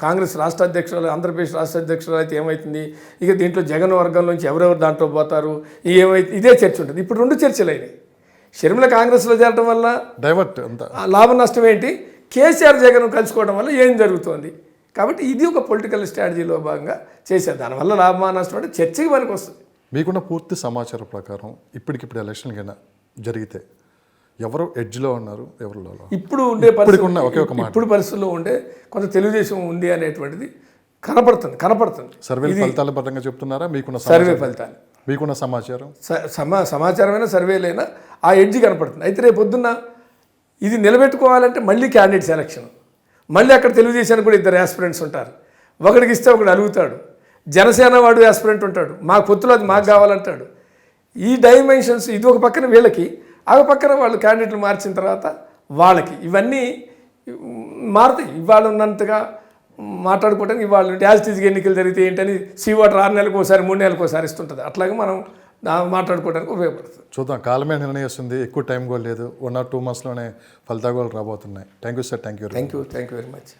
కాంగ్రెస్ రాష్ట్ర అధ్యక్షురాలు, ఆంధ్రప్రదేశ్ రాష్ట్ర అధ్యక్షురాలు అయితే ఏమవుతుంది, ఇక దీంట్లో జగన్ వర్గంలోంచి ఎవరెవరు దాంట్లో పోతారు, ఏమైతే ఇదే చర్చ ఉంటుంది. ఇప్పుడు 2 చర్చలు అయినాయి. షర్మిల కాంగ్రెస్లో చేరటం వల్ల డైవర్ట్ అంతా లాభం నష్టం ఏంటి, కేసీఆర్ జగన్ కలుసుకోవడం వల్ల ఏం జరుగుతుంది. కాబట్టి ఇది ఒక పొలిటికల్ స్ట్రాటజీలో భాగంగా చేశారు. దానివల్ల లాభమా నష్టం అంటే చర్చకి పనికి వస్తుంది. మీకున్న పూర్తి సమాచారం ప్రకారం ఇప్పటికిప్పుడు ఎలక్షన్ కన్నా జరిగితే ఎవరు ఎడ్జ్లో ఉన్నారు, ఎవరు లోలో? ఇప్పుడు ఉండే ఇప్పుడు పరిస్థితుల్లో ఉండే కొంత తెలుగుదేశం ఉంది అనేటువంటిది కనపడుతుంది. సర్వే ఫలితాల పరంగా చెప్తున్నారా? మీకున్న సర్వే ఫలితాలు, మీకున్న సమాచారం, సమాచారమైనా సర్వేలైనా ఆ ఎడ్జ్ కనపడుతుంది. అయితే రేపు పొద్దున్న ఇది నిలబెట్టుకోవాలంటే మళ్ళీ క్యాండిడేట్ సెలక్షన్, మళ్ళీ అక్కడ తెలుగుదేశానికి కూడా 2 యాస్పిరెంట్స్ ఉంటారు. ఒకడికి ఇస్తే ఒకడు అడుగుతాడు. జనసేన వాడు యాస్పిరెంట్ ఉంటాడు, మాకు పొత్తులో అది మాకు కావాలంటాడు. ఈ డైమెన్షన్స్ ఇది ఒక పక్కన వీళ్ళకి, ఆ పక్కన వాళ్ళు క్యాండిడేట్లు మార్చిన తర్వాత వాళ్ళకి ఇవన్నీ మారుతాయి. ఇవాళ ఉన్నంతగా మాట్లాడుకోవడానికి ఇవాళ యాజ్ టీజ్గా ఎన్నికలు జరిగితే ఏంటని సీవాటర్ 6 నెలలకు ఒకసారి 3 నెలలకు ఒకసారి ఇస్తుంటుంది. అట్లాగే మనం మాట్లాడుకోవడానికి ఉపయోగపడుతుంది. చూద్దాం, కాలమే నిర్ణయిస్తుంది. ఎక్కువ టైం కూడా లేదు, 1 or 2 monthsలోనే ఫలితాలు రాబోతున్నాయి. Thank you sir. Thank you very much.